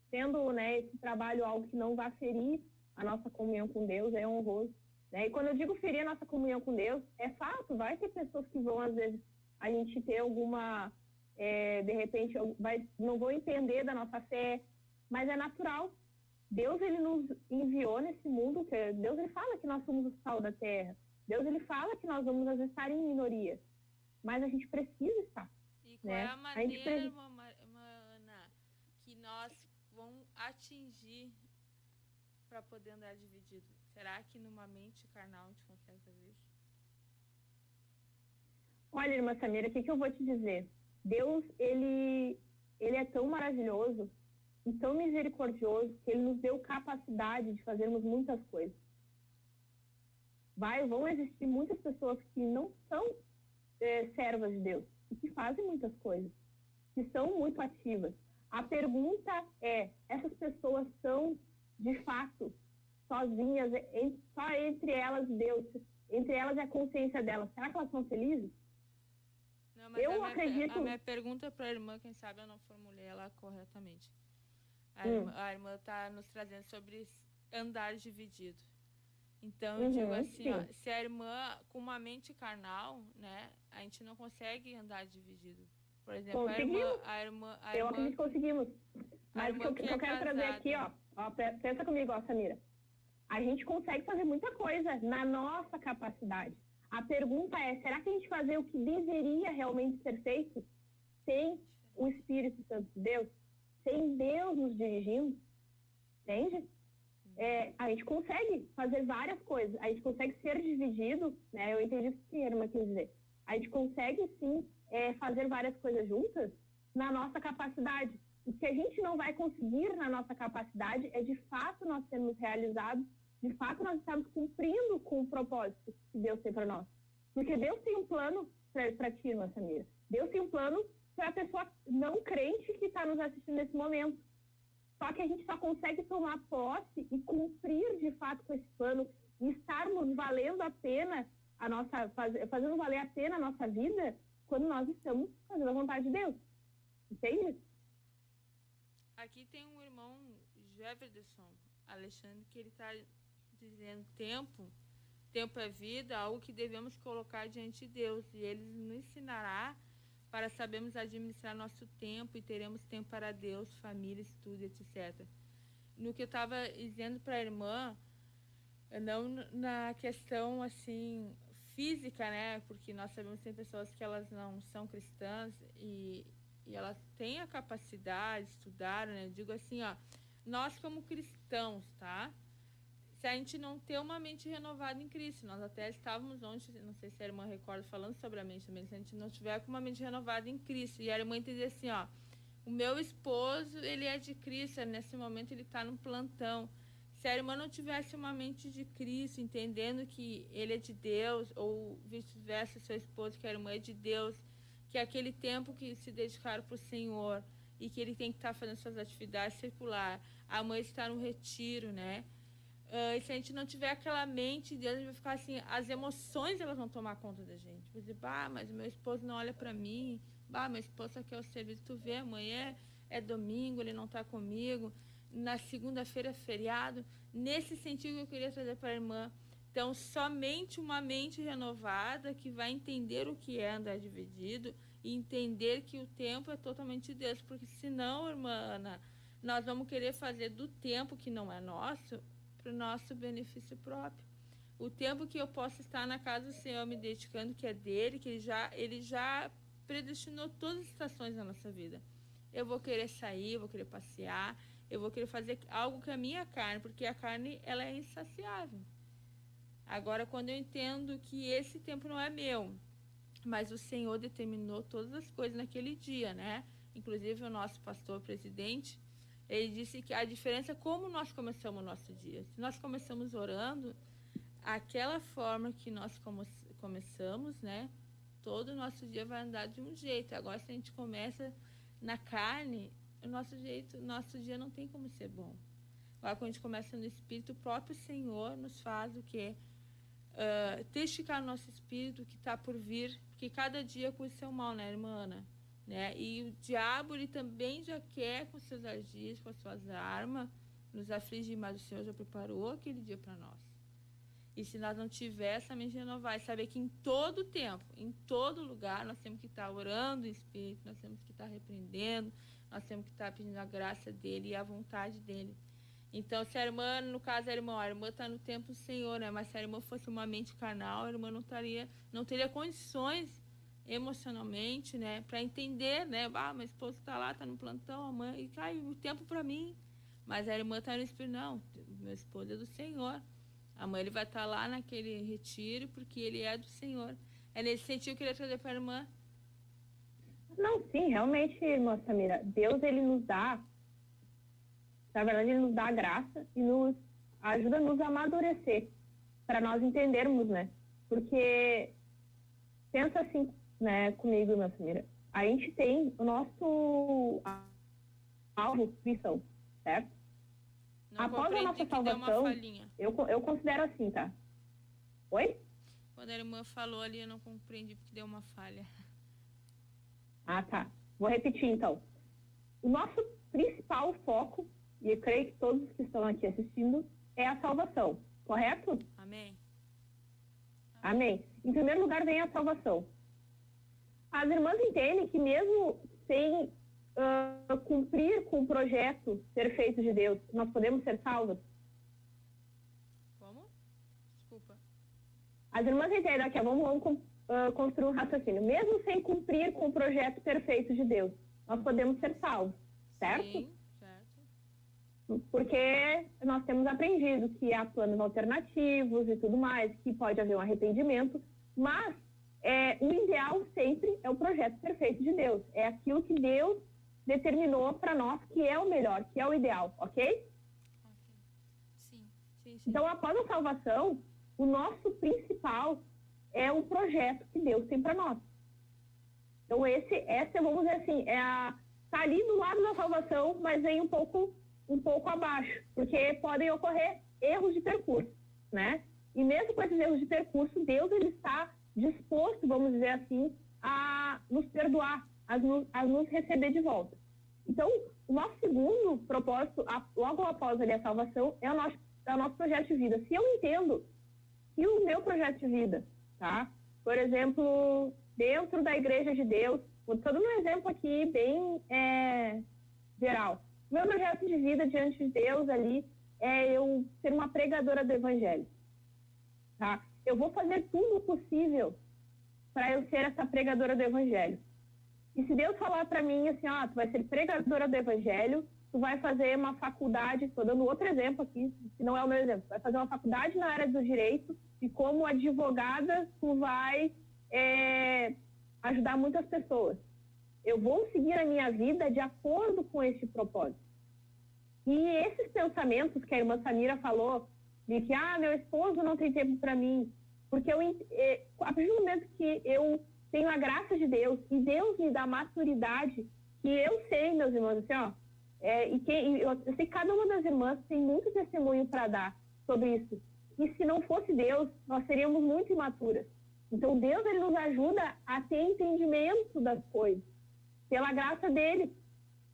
sendo, né, esse trabalho algo que não vai ferir a nossa comunhão com Deus, é honroso. Né? E quando eu digo ferir a nossa comunhão com Deus, é fato, vai ter pessoas que vão, às vezes, a gente ter alguma, de repente, não vão entender da nossa fé, mas é natural. Deus, ele nos enviou nesse mundo, Deus, ele fala que nós somos o sal da terra. Deus, ele fala que nós vamos, às vezes, estar em minoria, mas a gente precisa estar. E qual é a maneira, Ana, que nós vamos atingir para poder andar dividido? Será que numa mente carnal a gente consegue fazer isso? Olha, irmã Samira, o que eu vou te dizer? Deus, ele é tão maravilhoso e tão misericordioso que ele nos deu capacidade de fazermos muitas coisas. Vão existir muitas pessoas que não são servas de Deus e que fazem muitas coisas, que são muito ativas. A pergunta é, essas pessoas são, de fato, sozinhas, só entre elas Deus, entre elas é a consciência delas. Será que elas são felizes? Não, mas eu acredito... A minha pergunta para a irmã, quem sabe eu não formulei ela corretamente. A irmã está nos trazendo sobre andar dividido. Então, eu digo assim, ó, se a irmã com uma mente carnal, né, a gente não consegue andar dividido. Por exemplo, a irmã... Eu acredito que conseguimos. Mas o que eu quero trazer aqui, ó, pensa comigo, ó, Samira. A gente consegue fazer muita coisa na nossa capacidade. A pergunta é, será que a gente fazer o que deveria realmente ser feito sem o Espírito Santo de Deus? Sem Deus nos dirigindo? Entende? A gente consegue fazer várias coisas. A gente consegue ser dividido, né? Eu entendi o que a irmã quis dizer. A gente consegue, sim, fazer várias coisas juntas na nossa capacidade. O que a gente não vai conseguir na nossa capacidade é, de fato, nós sermos realizados, de fato, nós estamos cumprindo com o propósito que Deus tem para nós. Porque Deus tem um plano para ti, irmã Samira. Deus tem um plano para a pessoa não crente que está nos assistindo nesse momento. Só que a gente só consegue tomar posse e cumprir, de fato, com esse plano e estarmos valendo a pena fazendo valer a pena a nossa vida quando nós estamos fazendo a vontade de Deus. Entende? Aqui tem um irmão, Jefferson Alexandre, que ele está dizendo tempo é vida, algo que devemos colocar diante de Deus, e ele nos ensinará para sabermos administrar nosso tempo e teremos tempo para Deus, família, estudo, etc. No que eu estava dizendo para a irmã, não na questão assim física, né? Porque nós sabemos que tem pessoas que elas não são cristãs e elas têm a capacidade de estudar, né? Eu digo assim, ó, nós como cristãos, tá? Se a gente não ter uma mente renovada em Cristo, nós até estávamos ontem, não sei se a irmã recorda, falando sobre a mente também, se a gente não tiver com uma mente renovada em Cristo, e a irmã entender assim, ó, o meu esposo, ele é de Cristo, nesse momento ele está no plantão. Se a irmã não tivesse uma mente de Cristo, entendendo que ele é de Deus, ou vice-versa, seu esposo, que a irmã é de Deus, que é aquele tempo que se dedicaram para o Senhor, e que ele tem que estar fazendo suas atividades circular, a mãe está no retiro, né? E se a gente não tiver aquela mente, Deus vai ficar assim, as emoções elas vão tomar conta da gente. Vou dizer, mas meu esposo não olha para mim, meu esposo só quer o serviço, tu vê, amanhã é domingo, ele não está comigo, na segunda-feira é feriado. Nesse sentido que eu queria trazer para a irmã. Então, somente uma mente renovada que vai entender o que é andar dividido e entender que o tempo é totalmente de Deus, porque senão, irmã Ana, nós vamos querer fazer do tempo que não é nosso para o nosso benefício próprio. O tempo que eu posso estar na casa do Senhor me dedicando, que é dele, que ele já predestinou todas as estações da nossa vida. Eu vou querer sair, eu vou querer passear, eu vou querer fazer algo que a minha carne, porque a carne ela é insaciável. Agora, quando eu entendo que esse tempo não é meu, mas o Senhor determinou todas as coisas naquele dia, né? Inclusive o nosso pastor presidente, ele disse que a diferença é como nós começamos o nosso dia. Se nós começamos orando, aquela forma que nós começamos, né? todo o nosso dia vai andar de um jeito. Agora, se a gente começa na carne, o nosso dia não tem como ser bom. Agora, quando a gente começa no Espírito, o próprio Senhor nos faz o quê? Testificar no nosso espírito que está por vir, porque cada dia com o seu mal, né, irmã Ana? Né? E o diabo, ele também já quer, com seus ardis, com as suas armas, nos afligir, mas o Senhor já preparou aquele dia para nós. E se nós não tiver essa mente renovada, saber que em todo tempo, em todo lugar, nós temos que estar orando em espírito, nós temos que estar repreendendo, nós temos que estar pedindo a graça dele e a vontade dele. Então, se a irmã, no caso a irmã está no templo do Senhor, né? Mas se a irmã fosse uma mente carnal, a irmã não teria condições emocionalmente, né? Para entender, né? Meu esposo está lá, está no plantão, a mãe, e cai o tempo para mim. Mas a irmã está no espírito, não, meu esposo é do Senhor. A mãe, ele vai estar lá naquele retiro, porque ele é do Senhor. É nesse sentido que eu queria trazer para a irmã. Não, sim, realmente, irmã Samira, Deus, ele nos dá, na verdade, ele nos dá a graça e nos ajuda a nos amadurecer, para nós entendermos, né? Porque, pensa assim, né, comigo, irmã Samira, a gente tem o nosso alvo, missão, certo? Não após a nossa salvação, eu considero assim, tá? Oi? Quando a irmã falou ali, eu não compreendi porque deu uma falha. Ah, tá. Vou repetir, então. O nosso principal foco, e eu creio que todos que estão aqui assistindo, é a salvação, correto? Amém. Amém. Em primeiro lugar vem a salvação. As irmãs entendem que mesmo sem cumprir com o projeto perfeito de Deus, nós podemos ser salvas? Como? Desculpa. As irmãs entendem aqui, vamos construir um raciocínio. Mesmo sem cumprir com o projeto perfeito de Deus, nós podemos ser salvos, certo? Sim, certo. Porque nós temos aprendido que há planos alternativos e tudo mais, que pode haver um arrependimento, mas o ideal sempre é o projeto perfeito de Deus. É aquilo que Deus determinou para nós que é o melhor, que é o ideal, ok? Sim. Então, após a salvação, o nosso principal é o projeto que Deus tem para nós. Então, essa, vamos dizer assim, tá ali do lado da salvação, mas vem um pouco abaixo, porque podem ocorrer erros de percurso, né? E mesmo com esses erros de percurso, Deus, ele está disposto, vamos dizer assim, a nos perdoar, a nos receber de volta. Então, o nosso segundo propósito, logo após ali a salvação, é o nosso projeto de vida. Se eu entendo que o meu projeto de vida, tá? Por exemplo, dentro da Igreja de Deus, vou dando um exemplo aqui bem geral. O meu projeto de vida diante de Deus ali é eu ser uma pregadora do Evangelho, tá? Eu vou fazer tudo o possível para eu ser essa pregadora do Evangelho. E se Deus falar para mim assim, tu vai ser pregadora do Evangelho, tu vai fazer uma faculdade, estou dando outro exemplo aqui, que não é o meu exemplo, vai fazer uma faculdade na área do direito e como advogada tu vai ajudar muitas pessoas. Eu vou seguir a minha vida de acordo com esse propósito. E esses pensamentos que a irmã Samira falou, de que, meu esposo não tem tempo para mim, porque a partir do momento que eu tenho a graça de Deus e Deus me dá maturidade, que eu sei, meus irmãos, assim, eu sei que cada uma das irmãs tem muito testemunho para dar sobre isso. E se não fosse Deus, nós seríamos muito imaturas. Então, Deus, ele nos ajuda a ter entendimento das coisas, pela graça dele,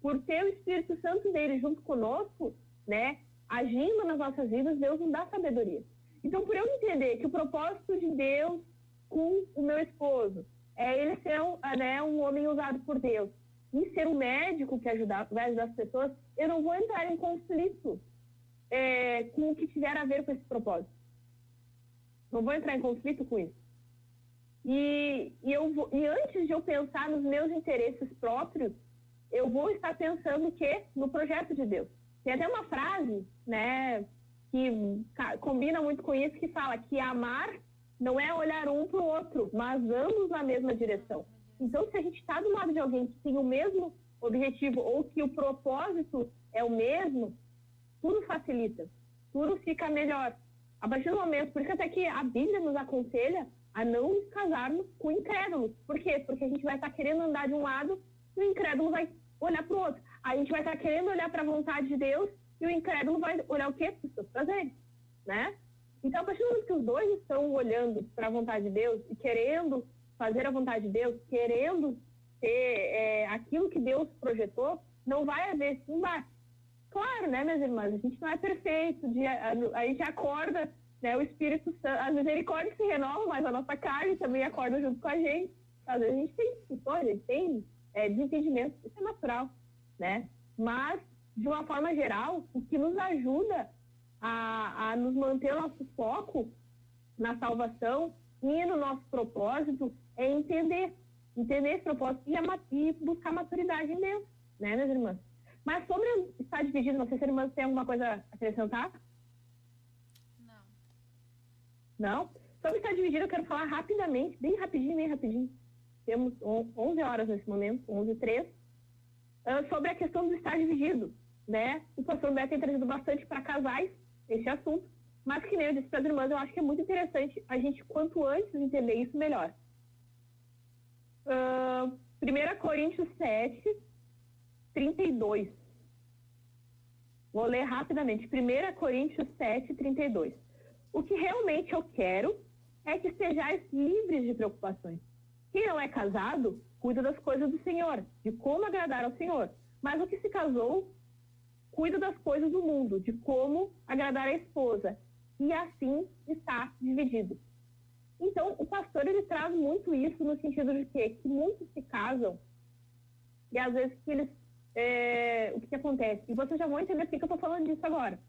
por ter o Espírito Santo dele junto conosco, né, agindo nas nossas vidas, Deus nos dá sabedoria. Então, por eu entender que o propósito de Deus com o meu esposo é ele ser um homem usado por Deus e ser um médico que vai ajudar as pessoas, eu não vou entrar em conflito com o que tiver a ver com esse propósito. Não vou entrar em conflito com isso. E antes de eu pensar nos meus interesses próprios, eu vou estar pensando no projeto de Deus. Tem até uma frase, né, que combina muito com isso, que fala que amar não é olhar um para o outro, mas ambos na mesma direção. Então, se a gente está do lado de alguém que tem o mesmo objetivo ou que o propósito é o mesmo, tudo facilita, tudo fica melhor. A partir do momento, por isso até que a Bíblia nos aconselha a não nos casarmos com incrédulos. Por quê? Porque a gente vai estar querendo andar de um lado e o incrédulo vai olhar para o outro. A gente vai estar querendo olhar para a vontade de Deus e o incrédulo vai olhar o quê? Para os seus prazeres, né? Então, a partir do momento que os dois estão olhando para a vontade de Deus e querendo fazer a vontade de Deus, querendo ter aquilo que Deus projetou, não vai haver esse embate. Claro, né, minhas irmãs? A gente não é perfeito, a gente acorda, né, o Espírito Santo, as misericórdias se renovam, mas a nossa carne também acorda junto com a gente. Às vezes a gente tem discussões, a gente tem desentendimento, isso é natural, né? Mas, de uma forma geral, o que nos ajuda a nos manter o nosso foco na salvação e no nosso propósito é entender esse propósito e buscar maturidade em Deus, né, minhas irmãs? Mas sobre estar dividido, não sei se as irmãs têm alguma coisa a acrescentar? Não. Não? Sobre estar dividido, eu quero falar rapidamente, bem rapidinho. Temos 11 horas nesse momento, 11h03, sobre a questão do estar dividido, né? O pastor Beto tem trazido bastante para casais esse assunto, mas que nem eu disse para as irmãs, eu acho que é muito interessante a gente, quanto antes, entender isso, melhor. 1 Coríntios 7, 32. Vou ler rapidamente. 1 Coríntios 7, 32. O que realmente eu quero é que sejais livres de preocupações. Quem não é casado, cuida das coisas do Senhor, de como agradar ao Senhor. Mas o que se casou, cuida das coisas do mundo, de como agradar a esposa. E assim está dividido. Então, o pastor, ele traz muito isso no sentido de que muitos se casam e às vezes que eles o que acontece? E vocês já vão entender por que eu estou falando disso agora.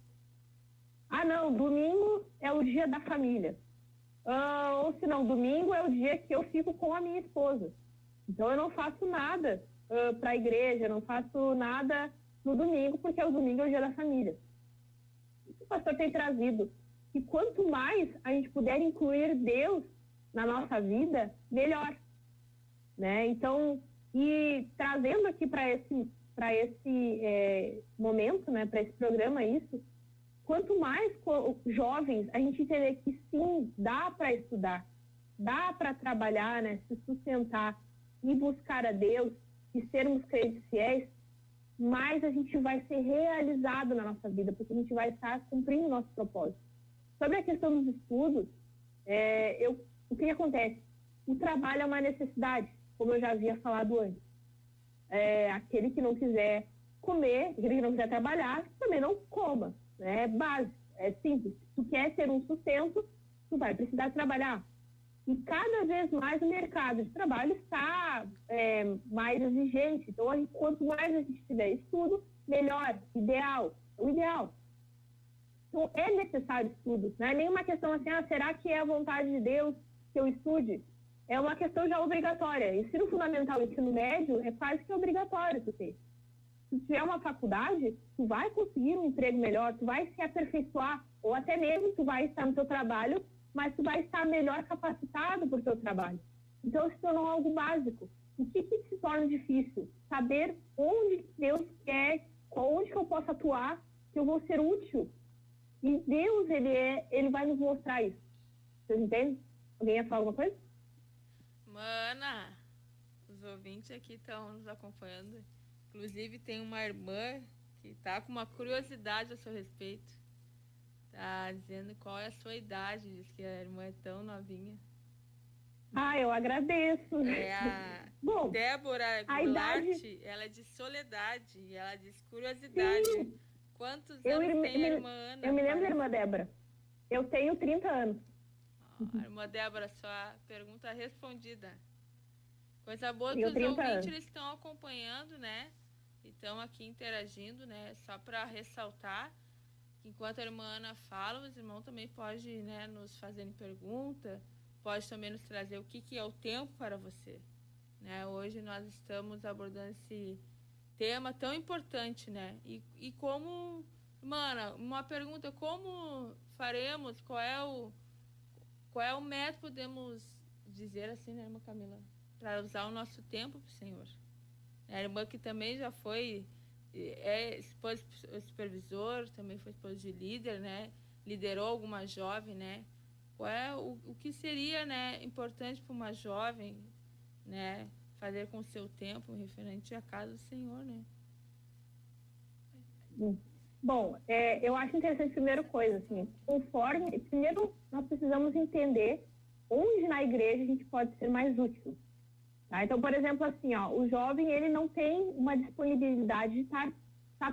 Ah, não, domingo é o dia da família. Ou se não, domingo é o dia que eu fico com a minha esposa. Então, eu não faço nada para a igreja, não faço nada no domingo, porque o domingo é o dia da família. Isso o pastor tem trazido. E quanto mais a gente puder incluir Deus na nossa vida, melhor. Né? Então, e trazendo aqui para esse momento, né, para esse programa, isso, quanto mais jovens a gente entender que sim, dá para estudar, dá para trabalhar, né, se sustentar e buscar a Deus e sermos crentes fiéis, mais a gente vai ser realizado na nossa vida, porque a gente vai estar cumprindo o nosso propósito. Sobre a questão dos estudos, o que acontece? O trabalho é uma necessidade, como eu já havia falado antes. Aquele que não quiser comer, aquele que não quiser trabalhar, também não coma. Né? É básico, é simples. Se tu quer ter um sustento, tu vai precisar trabalhar. E cada vez mais o mercado de trabalho está mais exigente. Então, quanto mais a gente tiver estudo, melhor, o ideal. Então, é necessário estudo. Não é nenhuma questão assim, será que é a vontade de Deus que eu estude? É uma questão já obrigatória. Ensino fundamental e ensino médio é quase que obrigatório tu ter. Se tu tiver uma faculdade, tu vai conseguir um emprego melhor, tu vai se aperfeiçoar, ou até mesmo tu vai estar no teu trabalho, mas tu vai estar melhor capacitado para o teu trabalho. Então, se tornou algo básico. O que se torna difícil? Saber onde Deus quer, onde que eu posso atuar, que eu vou ser útil. E Deus, ele vai nos mostrar isso. Vocês entendem? Alguém ia falar alguma coisa? Mana, os ouvintes aqui estão nos acompanhando. Inclusive, tem uma irmã que está com uma curiosidade a seu respeito. Está dizendo qual é a sua idade, diz que a irmã é tão novinha. Eu agradeço. É a Bom, Débora Goulart, ela é de Soledade, e ela diz curiosidade. Sim. Quantos anos tem a irmã Ana? Eu me lembro da irmã Débora. Eu tenho 30 anos. A irmã Débora, sua pergunta respondida. Coisa boa que os ouvintes estão acompanhando, né? E estão aqui interagindo, né? Só para ressaltar que enquanto a irmã Ana fala, os irmãos também podem, né, nos fazer pergunta, pode também nos trazer o que é o tempo para você. Né? Hoje nós estamos abordando esse tema tão importante, né? E como, mana, uma pergunta, como faremos, qual é o método, podemos dizer assim, né, irmã Camila, para usar o nosso tempo para o Senhor? A irmã que também já foi supervisor, também foi esposa de líder, né? Liderou alguma jovem, né? Qual é o que seria, né, importante para uma jovem, né, fazer com o seu tempo referente à casa do Senhor, né? Bom, eu acho interessante, primeira coisa, assim, primeiro nós precisamos entender onde na igreja a gente pode ser mais útil. Tá? Então, por exemplo, assim, ó, o jovem, ele não tem uma disponibilidade de estar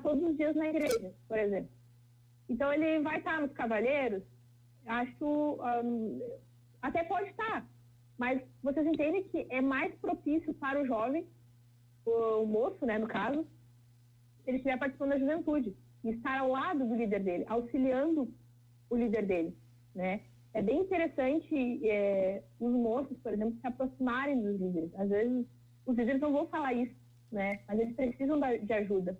todos os dias na igreja, por exemplo. Então, ele vai estar nos cavalheiros, acho, até pode estar, mas vocês entendem que é mais propício para o jovem, o moço, né, no caso, ele estiver participando da juventude e estar ao lado do líder dele, auxiliando o líder dele, né? É bem interessante os moços, por exemplo, se aproximarem dos líderes. Às vezes, os líderes não vão falar isso, né? Mas eles precisam de ajuda.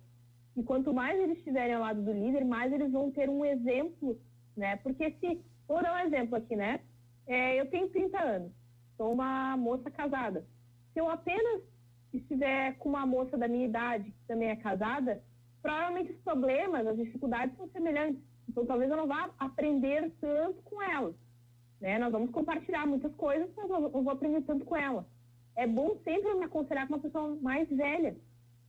E quanto mais eles estiverem ao lado do líder, mais eles vão ter um exemplo, né? Porque vou dar um exemplo aqui, né? Eu tenho 30 anos, sou uma moça casada. Se eu apenas estiver com uma moça da minha idade, que também é casada, provavelmente os problemas, as dificuldades são semelhantes. Então, talvez eu não vá aprender tanto com ela, né? Nós vamos compartilhar muitas coisas, mas eu não vou aprender tanto com ela. É bom sempre me aconselhar com uma pessoa mais velha,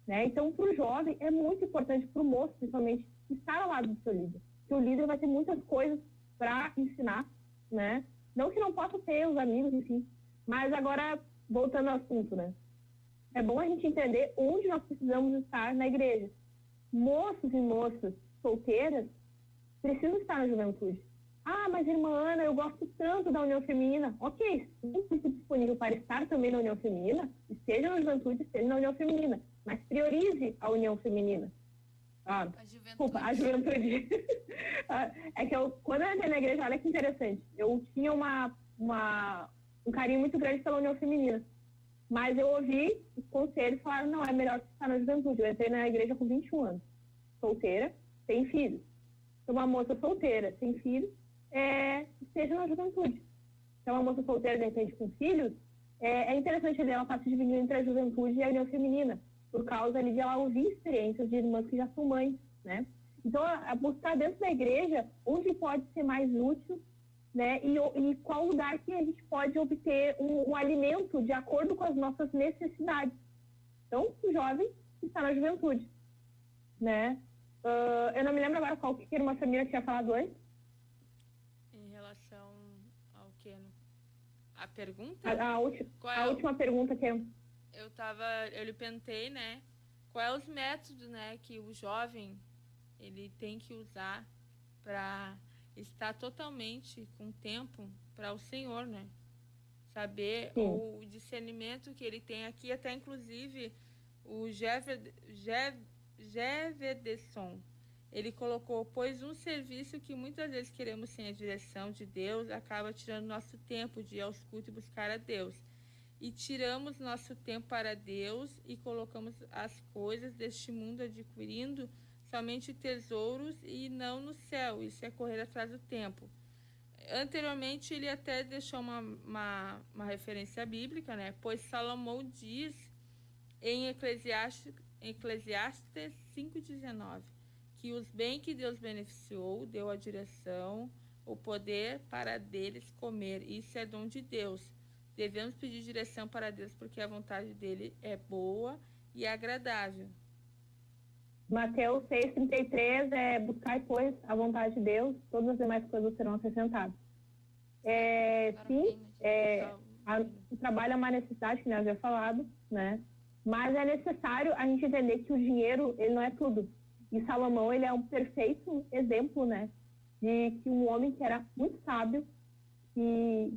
né? Então, para o jovem, é muito importante, para o moço, principalmente, estar ao lado do seu líder. Porque o líder vai ter muitas coisas para ensinar, né? Não que não possa ter os amigos, enfim. Mas agora, voltando ao assunto, né? É bom a gente entender onde nós precisamos estar na igreja. Moços e moças solteiras precisam estar na juventude. Ah, mas irmã Ana, eu gosto tanto da união feminina. Ok, se você está disponível para estar também na união feminina, esteja na juventude, esteja na união feminina. Mas priorize a união feminina. A juventude. Desculpa, a juventude. É que quando eu entrei na igreja, olha que interessante. Eu tinha um carinho muito grande pela união feminina. Mas eu ouvi os conselhos falaram, não, é melhor você estar na juventude. Eu entrei na igreja com 21 anos. Solteira, sem filhos. Então, uma moça solteira, sem filhos, esteja na juventude. Então, uma moça solteira, de repente, com filhos, é interessante ela estar se dividindo entre a juventude e a união feminina, por causa ali de ela ouvir experiências de irmãs que já são mães, né? Então, buscar dentro da igreja onde pode ser mais útil, né? E qual lugar que a gente pode obter um alimento de acordo com as nossas necessidades. Então, o jovem está na juventude, né? Eu não me lembro agora qual que a irmã Samira tinha falado antes. Em relação ao que? A pergunta? A última pergunta que eu lhe perguntei, né? Quais os métodos, né, que o jovem ele tem que usar para estar totalmente com tempo para o Senhor, né? Saber o discernimento que ele tem aqui, até inclusive o Jevedson, ele colocou, pois um serviço que muitas vezes queremos sem a direção de Deus acaba tirando nosso tempo de ir aos cultos e buscar a Deus. E tiramos nosso tempo para Deus e colocamos as coisas deste mundo adquirindo somente tesouros e não no céu. Isso é correr atrás do tempo. Anteriormente, ele até deixou uma referência bíblica, né? Pois Salomão diz em Eclesiastes 5,19 que os bens que Deus beneficiou, deu a direção, o poder para deles comer. Isso é dom de Deus. Devemos pedir direção para Deus porque a vontade dele é boa e agradável. Mateus 6,33 buscar, pois, a vontade de Deus, todas as demais coisas serão acrescentadas. O trabalho é uma necessidade, que nós havia falado, né? Mas é necessário a gente entender que o dinheiro, ele não é tudo. E Salomão, ele é um perfeito exemplo, né? De que um homem que era muito sábio, que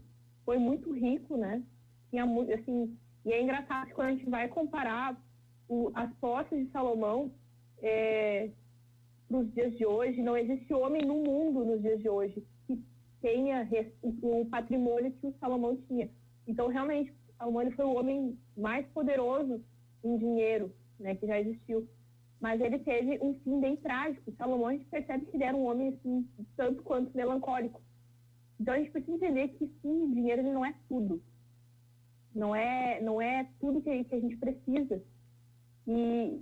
foi muito rico, né? Tinha muito, assim, e é engraçado que quando a gente vai comparar as posses de Salomão para os dias de hoje, não existe homem no mundo nos dias de hoje que tenha o patrimônio que o Salomão tinha. Então, realmente, Salomão ele foi o homem mais poderoso em dinheiro, né, que já existiu. Mas ele teve um fim bem trágico. Salomão, a gente percebe que ele era um homem assim, tanto quanto melancólico. Então, a gente precisa entender que, sim, o dinheiro ele não é tudo. Não é tudo que a gente precisa. E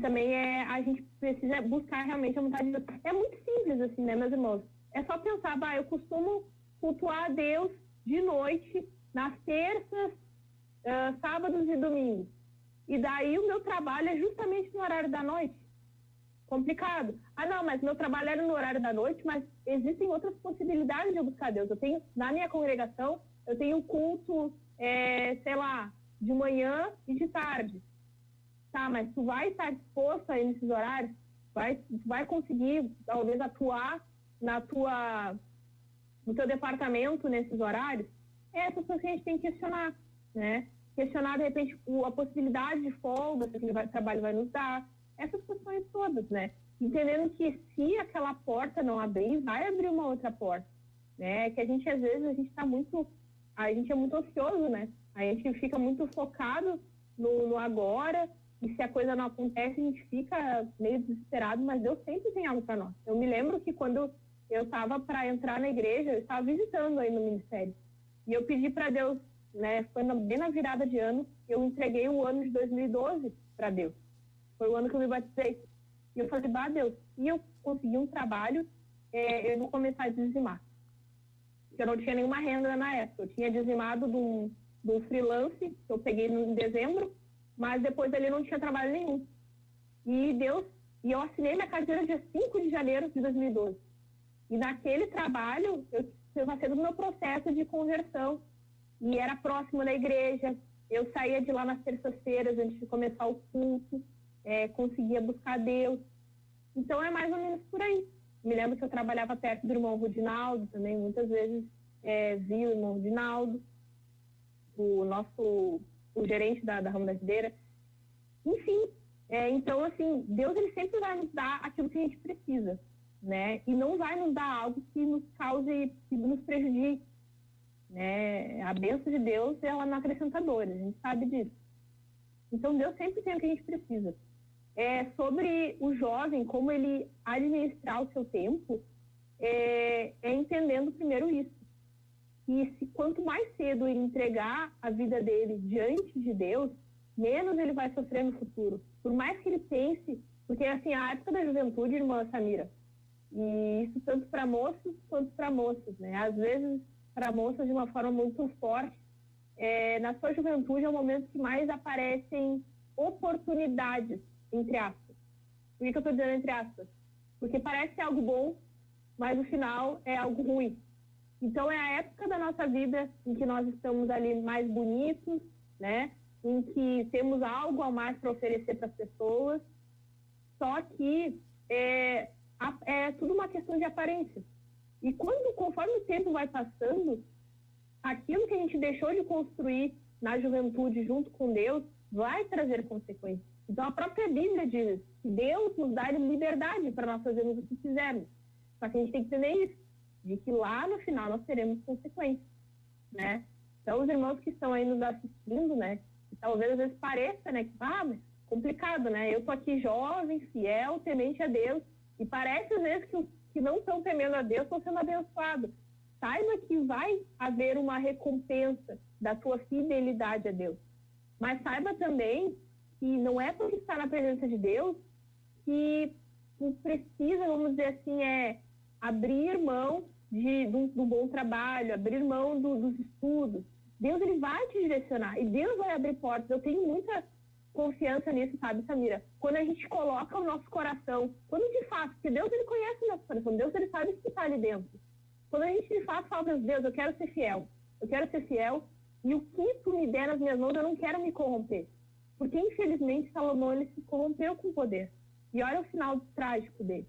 também a gente precisa buscar realmente a vontade de Deus. É muito simples, assim, né, meus irmãos? É só pensar, eu costumo cultuar a Deus de noite, nas terças, sábados e domingos. E daí o meu trabalho é justamente no horário da noite. Complicado. Não, mas meu trabalho era no horário da noite, mas existem outras possibilidades de eu buscar Deus. Eu tenho, na minha congregação, eu tenho culto, de manhã e de tarde. Tá, mas tu vai estar disposto aí nesses horários? Vai conseguir, talvez, atuar no teu departamento nesses horários? Essas coisas que a gente tem que questionar, né? Questionar, de repente, a possibilidade de folga que aquele trabalho vai nos dar. Essas questões todas, né? Entendendo que se aquela porta não abrir, vai abrir uma outra porta, né? Que a gente, às vezes, a gente é muito ocioso, né? A gente fica muito focado no agora, e se a coisa não acontece, a gente fica meio desesperado, mas Deus sempre tem algo para nós. Eu me lembro que quando eu estava para entrar na igreja, eu estava visitando aí no ministério, e eu pedi para Deus, né? Foi bem na virada de ano, eu entreguei o ano de 2012 para Deus. Foi o ano que eu me batizei. E eu falei, Deus, e eu consegui um trabalho, eu vou começar a dizimar. Porque eu não tinha nenhuma renda na época. Eu tinha dizimado de um freelance, que eu peguei em dezembro, mas depois ele não tinha trabalho nenhum. E eu assinei minha carteira dia 5 de janeiro de 2012. E naquele trabalho, eu passei do meu processo de conversão. E era próximo da igreja. Eu saía de lá nas terças-feiras, antes de começar o culto. Conseguia buscar Deus. Então, é mais ou menos por aí. Me lembro que eu trabalhava perto do irmão Rudinaldo também, muitas vezes vi o irmão Rudinaldo, o gerente da Ramo da Videira. Enfim, então, assim, Deus ele sempre vai nos dar aquilo que a gente precisa, né? E não vai nos dar algo que nos cause, que nos prejudique, né? A bênção de Deus, ela não acrescenta dores, a gente sabe disso. Então, Deus sempre tem o que a gente precisa. Sobre o jovem, como ele administrar o seu tempo, entendendo primeiro isso. E quanto mais cedo ele entregar a vida dele diante de Deus, menos ele vai sofrer no futuro. Por mais que ele pense, porque assim, a época da juventude, irmã Samira, e isso tanto para moços quanto para moças, né? Às vezes, para moças de uma forma muito forte, na sua juventude é o momento que mais aparecem oportunidades, entre aspas. Por que eu estou dizendo entre aspas? Porque parece algo bom, mas no final é algo ruim. Então é a época da nossa vida em que nós estamos ali mais bonitos, né? Em que temos algo a mais para oferecer para as pessoas, só que é tudo uma questão de aparência. E conforme o tempo vai passando, aquilo que a gente deixou de construir na juventude junto com Deus vai trazer consequências. Então, a própria Bíblia diz que Deus nos dá liberdade para nós fazermos o que quisermos. Só que a gente tem que entender isso, de que lá no final nós teremos consequências, né? Então, os irmãos que estão aí nos assistindo, né? Que talvez às vezes pareça, né? Que, mas complicado, né? Eu tô aqui jovem, fiel, temente a Deus, e parece às vezes que os que não estão temendo a Deus estão sendo abençoados. Saiba que vai haver uma recompensa da tua fidelidade a Deus. Mas saiba também que não é porque está na presença de Deus que tu precisa, vamos dizer assim, abrir mão de um bom trabalho, abrir mão dos estudos. Deus ele vai te direcionar e Deus vai abrir portas. Eu tenho muita confiança nisso, sabe, Samira? Quando a gente coloca o nosso coração, quando de fato, porque Deus ele conhece o nosso coração, Deus ele sabe o que está ali dentro. Quando a gente de fato fala para Deus, eu quero ser fiel e o que tu me der nas minhas mãos, eu não quero me corromper. Porque, infelizmente, Salomão ele se corrompeu com o poder. E olha o final trágico dele.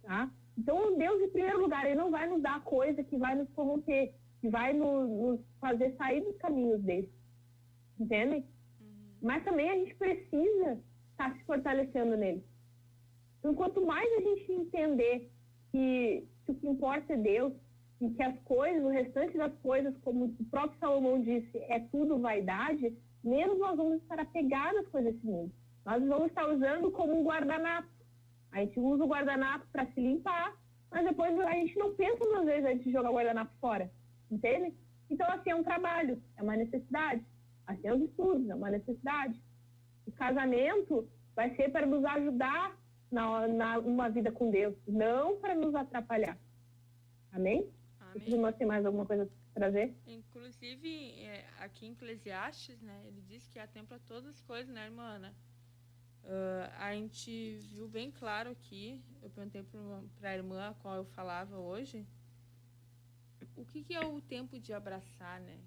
Tá? Então, Deus, em primeiro lugar, ele não vai nos dar coisa que vai nos corromper, que vai nos fazer sair dos caminhos dele. Entendem? Mas também a gente precisa estar se fortalecendo nele. Então, quanto mais a gente entender que o que importa é Deus, e que as coisas, o restante das coisas, como o próprio Salomão disse, é tudo vaidade, menos nós vamos estar apegados às coisas desse mundo. Nós vamos estar usando como um guardanapo. A gente usa o guardanapo para se limpar, mas depois a gente não pensa duas vezes antes de jogar o guardanapo fora. Entende? Então, assim, é um trabalho, é uma necessidade. Assim, é os estudos, é uma necessidade. O casamento vai ser para nos ajudar numa vida com Deus, não para nos atrapalhar. Amém? Amém. Os irmãos têm mais alguma coisa para trazer? Inclusive, aqui em Eclesiastes, né, ele diz que há tempo para todas as coisas, né, irmã Ana? A gente viu bem claro aqui, eu perguntei para a irmã a qual eu falava hoje, o que é o tempo de abraçar, né?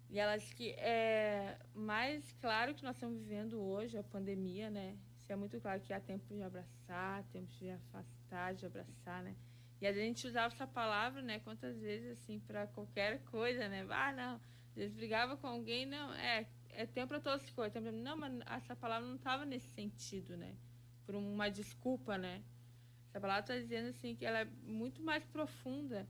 E ela disse que é mais claro que nós estamos vivendo hoje, a pandemia, né? Isso é muito claro que há tempo de abraçar, tempo de afastar, de abraçar, né? E a gente usava essa palavra, né? Quantas vezes, assim, para qualquer coisa, né? Não, às vezes brigava com alguém, não, é tempo para todas as coisas. Não, mas essa palavra não estava nesse sentido, né? Por uma desculpa, né? Essa palavra está dizendo, assim, que ela é muito mais profunda.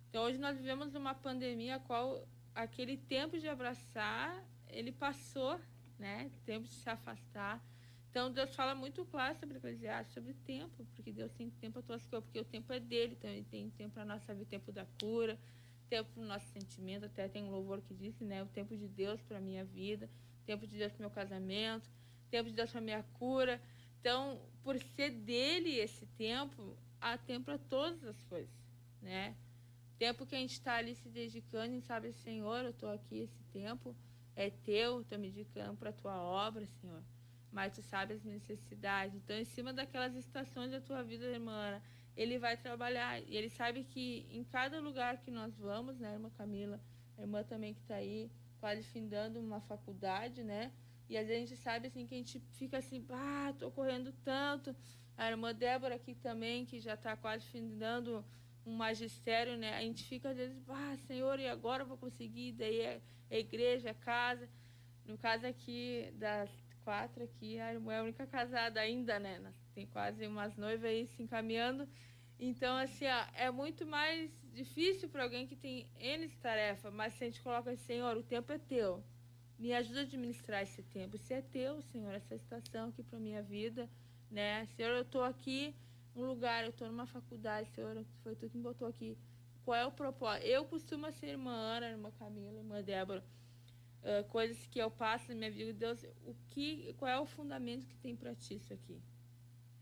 Então, hoje nós vivemos uma pandemia a qual aquele tempo de abraçar, ele passou, né? Tempo de se afastar. Então, Deus fala muito claro sobre Eclesiastes, sobre tempo, porque Deus tem tempo para todas as coisas, porque o tempo é dele, então ele tem tempo para a nossa vida, tempo da cura, tempo para o nosso sentimento, até tem um louvor que diz, né? O tempo de Deus para a minha vida, tempo de Deus para o meu casamento, tempo de Deus para a minha cura. Então, por ser dele esse tempo, há tempo para todas as coisas, né? Tempo que a gente está ali se dedicando e sabe, Senhor, eu estou aqui, esse tempo é teu, estou me dedicando para a tua obra, Senhor. Mas tu sabe as necessidades. Então, em cima daquelas estações da tua vida, irmã, ele vai trabalhar. E ele sabe que em cada lugar que nós vamos, né, irmã Camila, a irmã também que está aí, quase findando uma faculdade, né? E às vezes a gente sabe, assim, que a gente fica assim, tô correndo tanto. A irmã Débora aqui também, que já está quase findando um magistério, né? A gente fica às vezes, Senhor, e agora eu vou conseguir? Daí é igreja, é casa. No caso aqui das 4 aqui, a irmã é a única casada ainda, né? Tem quase umas noivas aí se encaminhando. Então, assim, é muito mais difícil para alguém que tem N tarefas, mas se a gente coloca assim, Senhor, o tempo é teu. Me ajuda a administrar esse tempo. Se é teu, Senhor, essa estação aqui para minha vida, né? Senhor, eu estou aqui num lugar, eu estou numa faculdade, Senhor, foi tu que me botou aqui. Qual é o propósito? Eu costumo ser irmã Ana, irmã Camila, irmã Débora. Coisas que eu passo na minha vida, Deus, qual é o fundamento que tem para ti isso aqui,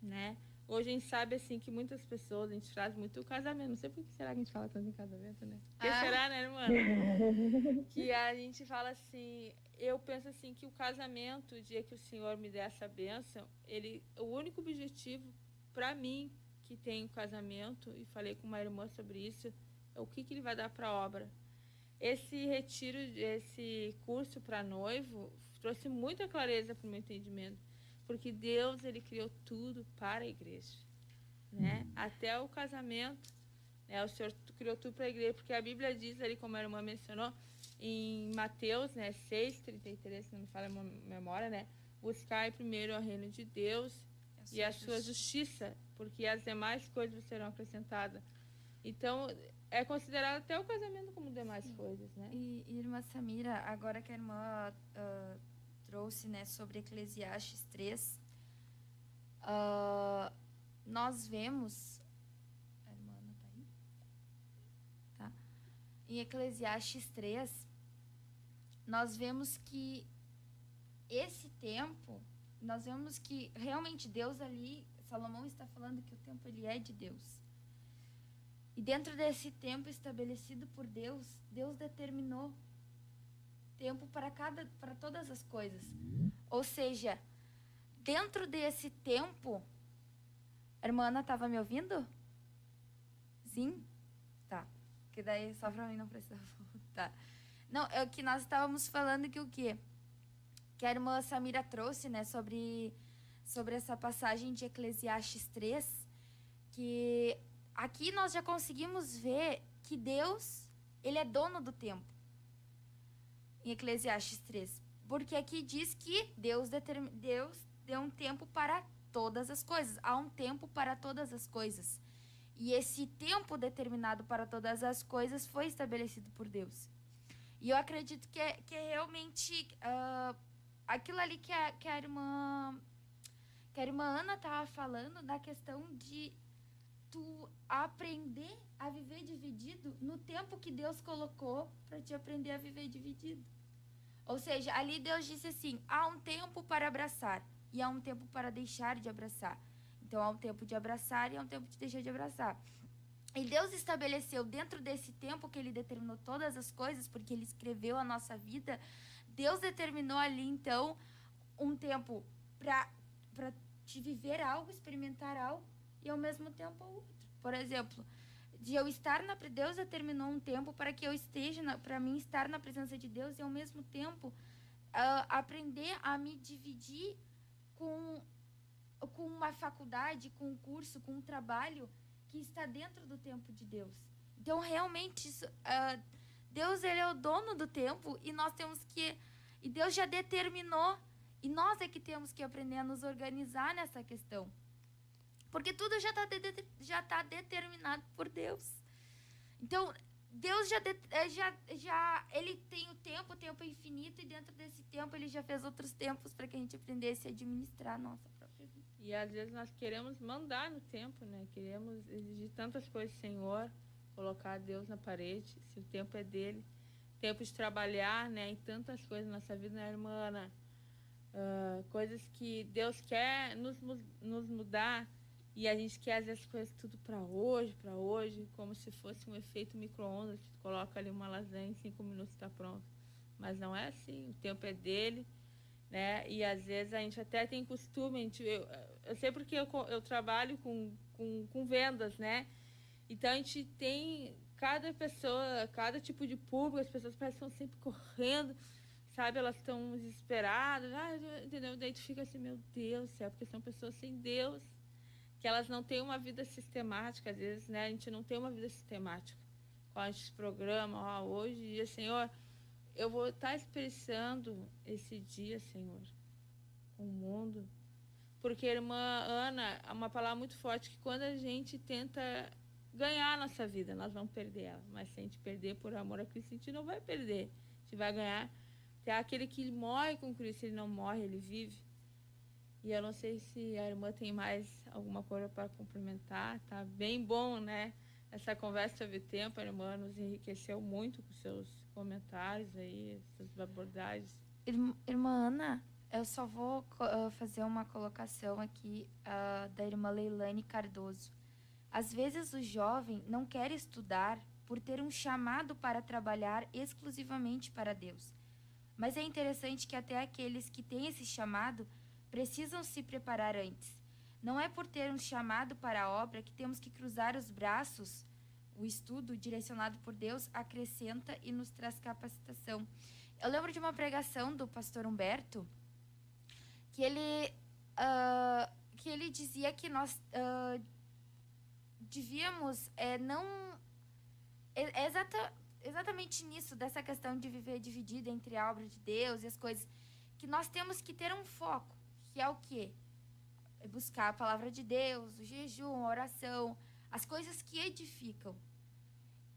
né? Hoje a gente sabe, assim, que muitas pessoas, a gente traz muito o casamento, não sei por que será que a gente fala tanto em casamento, né? Por que será, né, irmã? Que a gente fala assim, eu penso assim, que o casamento, o dia que o Senhor me der essa bênção, o único objetivo para mim, que tem o casamento, e falei com uma irmã sobre isso, é o que ele vai dar para a obra. Esse retiro, esse curso para noivo, trouxe muita clareza para o meu entendimento, porque Deus, ele criou tudo para a igreja, né? Até o casamento, né? O Senhor criou tudo para a igreja, porque a Bíblia diz ali, como a irmã mencionou, em Mateus, né, 6:33, se não me falha a memória, né? Buscai primeiro o reino de Deus e a sua justiça, porque as demais coisas serão acrescentadas. Então, é considerado até o casamento como demais coisas, né? E irmã Samira, agora que a irmã trouxe, né, sobre Eclesiastes 3, nós vemos... A irmã Ana tá aí? Tá. Em Eclesiastes 3, nós vemos que esse tempo, nós vemos que realmente Deus ali, Salomão está falando que o tempo ele é de Deus. E dentro desse tempo estabelecido por Deus, Deus determinou tempo para todas as coisas. Ou seja, dentro desse tempo... A irmã Ana estava me ouvindo? Sim? Tá. Que daí só para mim não precisava voltar. Não, é que nós estávamos falando que o quê? Que a irmã Samira trouxe, né, sobre essa passagem de Eclesiastes 3, que... Aqui nós já conseguimos ver que Deus, ele é dono do tempo. Em Eclesiastes 3. Porque aqui diz que Deus deu um tempo para todas as coisas. Há um tempo para todas as coisas. E esse tempo determinado para todas as coisas foi estabelecido por Deus. E eu acredito que é realmente aquilo ali que a irmã Ana estava falando, da questão de tu aprender a viver dividido no tempo que Deus colocou para te aprender a viver dividido. Ou seja, ali Deus disse assim, há um tempo para abraçar e há um tempo para deixar de abraçar. Então, há um tempo de abraçar e há um tempo de deixar de abraçar. E Deus estabeleceu dentro desse tempo que ele determinou todas as coisas, porque ele escreveu a nossa vida, Deus determinou ali, então, um tempo para te viver algo, experimentar algo, e ao mesmo tempo outro. Por exemplo, de eu estar Deus determinou um tempo para que eu esteja, para mim estar na presença de Deus e ao mesmo tempo aprender a me dividir com uma faculdade, com um curso, com um trabalho que está dentro do tempo de Deus. Então, realmente, Deus, ele é o dono do tempo e nós temos que... E Deus já determinou, e nós é que temos que aprender a nos organizar nessa questão. Porque tudo já está determinado por Deus. Então, Deus ele tem o tempo é infinito, e dentro desse tempo ele já fez outros tempos para que a gente aprendesse a administrar a nossa própria vida. E às vezes nós queremos mandar no tempo, né? Queremos exigir tantas coisas do Senhor, colocar Deus na parede, se o tempo é dele. Tempo de trabalhar, né? E tantas coisas na nossa vida, né, irmã Ana? Coisas que Deus quer nos mudar, e a gente quer às vezes coisas tudo para hoje, como se fosse um efeito micro-ondas, que tu coloca ali uma lasanha em 5 minutos está pronto. Mas não é assim, o tempo é dele, né? E às vezes a gente até tem costume, eu sei porque eu trabalho com vendas, né? Então a gente tem cada pessoa, cada tipo de público, as pessoas parecem que estão sempre correndo, sabe? Elas estão desesperadas, entendeu? Daí tu fica assim, meu Deus do céu, porque são pessoas sem Deus, que elas não têm uma vida sistemática, às vezes, né? A gente não tem uma vida sistemática. Quando a gente se programa, hoje, dia, Senhor, eu vou estar expressando esse dia, Senhor, com o mundo. Porque, irmã Ana, é uma palavra muito forte, que quando a gente tenta ganhar a nossa vida, nós vamos perder ela. Mas se a gente perder por amor a Cristo, a gente não vai perder. A gente vai ganhar. Tem aquele que morre com Cristo, ele não morre, ele vive. E eu não sei se a irmã tem mais alguma coisa para complementar. Tá bem bom, né? Essa conversa sobre o tempo, a irmã nos enriqueceu muito com seus comentários aí, suas abordagens. Irmã Ana, eu só vou fazer uma colocação aqui da irmã Leilane Cardoso. Às vezes o jovem não quer estudar por ter um chamado para trabalhar exclusivamente para Deus. Mas é interessante que até aqueles que têm esse chamado precisam se preparar antes. Não é por ter um chamado para a obra que temos que cruzar os braços. O estudo direcionado por Deus acrescenta e nos traz capacitação. Eu lembro de uma pregação do pastor Humberto, que ele dizia que nós devíamos exatamente nisso, dessa questão de viver dividido entre a obra de Deus e as coisas, que nós temos que ter um foco, que é o quê? É buscar a palavra de Deus, o jejum, a oração, as coisas que edificam.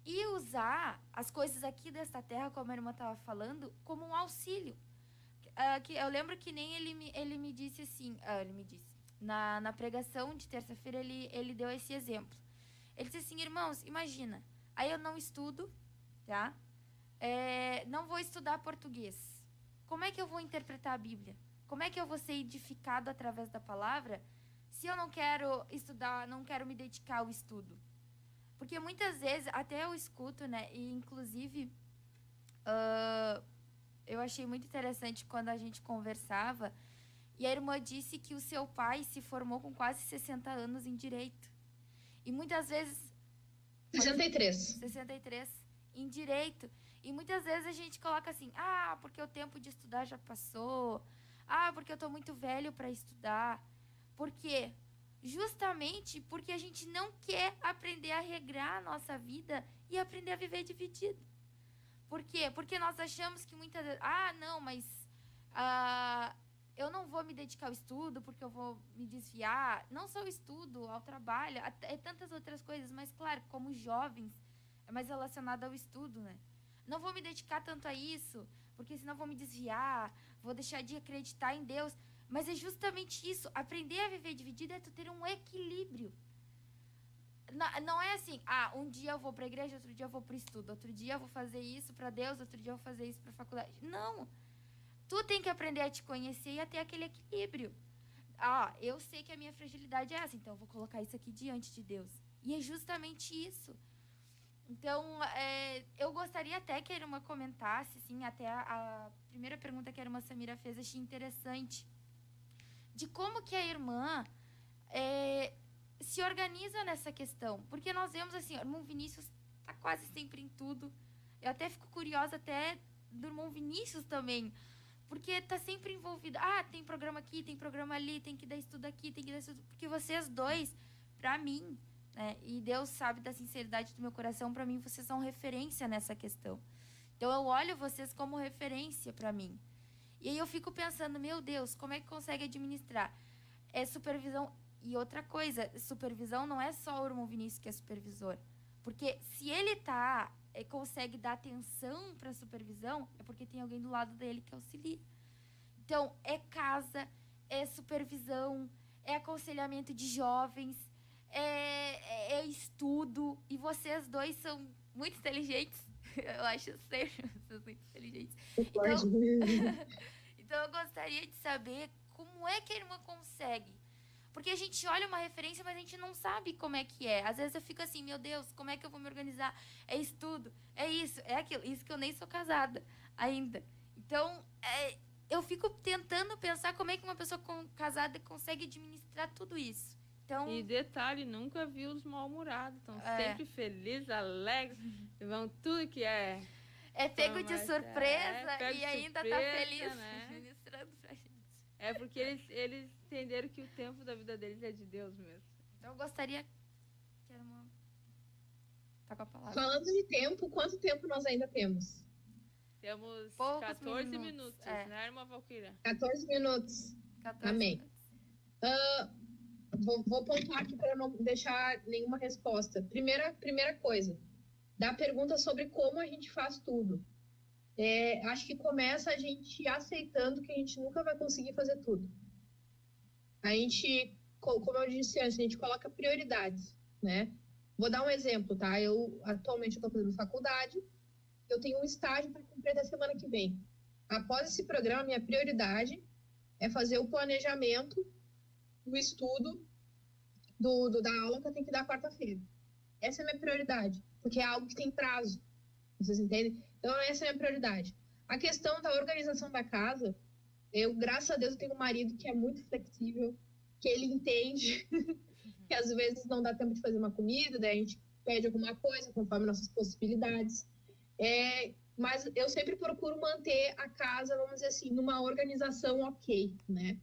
E usar as coisas aqui desta terra, como a irmã estava falando, como um auxílio. Que eu lembro que nem ele me disse assim, na pregação de terça-feira, ele deu esse exemplo. Ele disse assim, irmãos, imagina, aí eu não estudo, tá? Não vou estudar português. Como é que eu vou interpretar a Bíblia? Como é que eu vou ser edificado através da palavra se eu não quero estudar, não quero me dedicar ao estudo? Porque muitas vezes, até eu escuto, né? E inclusive, eu achei muito interessante quando a gente conversava, e a irmã disse que o seu pai se formou com quase 60 anos em Direito. E muitas vezes... 63 em Direito. E muitas vezes a gente coloca assim, porque o tempo de estudar já passou, porque eu estou muito velho para estudar. Por quê? Justamente porque a gente não quer aprender a regrar a nossa vida e aprender a viver dividido. Por quê? Porque nós achamos que muitas vezes, eu não vou me dedicar ao estudo porque eu vou me desviar. Não só ao estudo, ao trabalho, tantas outras coisas, mas claro, como jovens, é mais relacionado ao estudo, né? Não vou me dedicar tanto a isso, porque senão vou me desviar, vou deixar de acreditar em Deus. Mas é justamente isso, aprender a viver dividido é tu ter um equilíbrio. Não é assim, um dia eu vou para a igreja, outro dia eu vou para o estudo, outro dia eu vou fazer isso para Deus, outro dia eu vou fazer isso para a faculdade. Não, tu tem que aprender a te conhecer e a ter aquele equilíbrio. eu sei que a minha fragilidade é essa, então eu vou colocar isso aqui diante de Deus. E é justamente isso. Então, eu gostaria até que a irmã comentasse, assim, até a primeira pergunta que a irmã Samira fez, achei interessante, de como que a irmã se organiza nessa questão. Porque nós vemos, assim, o irmão Vinícius tá quase sempre em tudo. Eu até fico curiosa até do irmão Vinícius também, porque tá sempre envolvido. Tem programa aqui, tem programa ali, tem que dar estudo aqui, tem que dar estudo... Porque vocês dois, pra mim... e Deus sabe da sinceridade do meu coração, para mim vocês são referência nessa questão. Então eu olho vocês como referência para mim. E aí eu fico pensando, meu Deus, como é que consegue administrar? Supervisão. E outra coisa, supervisão não é só o irmão Vinícius que é supervisor. Porque se ele consegue dar atenção para a supervisão, é porque tem alguém do lado dele que auxilia. Então, é casa, é supervisão, é aconselhamento de jovens, é estudo, e vocês dois são muito inteligentes. Eu acho sério, vocês são muito inteligentes. Então eu gostaria de saber como é que a irmã consegue. Porque a gente olha uma referência, mas a gente não sabe como é que é. Às vezes eu fico assim, meu Deus, como é que eu vou me organizar? É estudo, é isso, é aquilo. Isso que eu nem sou casada ainda. Então, eu fico tentando pensar como é que uma pessoa casada consegue administrar tudo isso. Então, e detalhe, nunca vi os mal-humorados. Estão sempre felizes, alegres, vão tudo que é... pego de surpresa e ainda tá feliz, né? Ministrando pra gente. Porque eles entenderam que o tempo da vida deles é de Deus mesmo. Então eu gostaria que era uma... Tá com a palavra. Falando de tempo, quanto tempo nós ainda temos? Temos poucos 14 minutos, né, irmã Valquíria? 14 minutos. 14 Amém. Minutos. Vou pontuar aqui para não deixar nenhuma resposta. Primeira coisa, da pergunta sobre como a gente faz tudo. Acho que começa a gente aceitando que a gente nunca vai conseguir fazer tudo. A gente, como eu disse antes, a gente coloca prioridades, né? Vou dar um exemplo, tá? Atualmente estou fazendo faculdade, eu tenho um estágio para cumprir da semana que vem. Após esse programa, minha prioridade é fazer o planejamento do estudo da aula que eu tenho que dar quarta-feira. Essa é a minha prioridade, porque é algo que tem prazo. Vocês entendem? Então, essa é a minha prioridade. A questão da organização da casa, graças a Deus, eu tenho um marido que é muito flexível, que ele entende que às vezes não dá tempo de fazer uma comida, daí a gente pede alguma coisa conforme nossas possibilidades. Mas eu sempre procuro manter a casa, vamos dizer assim, numa organização ok, né?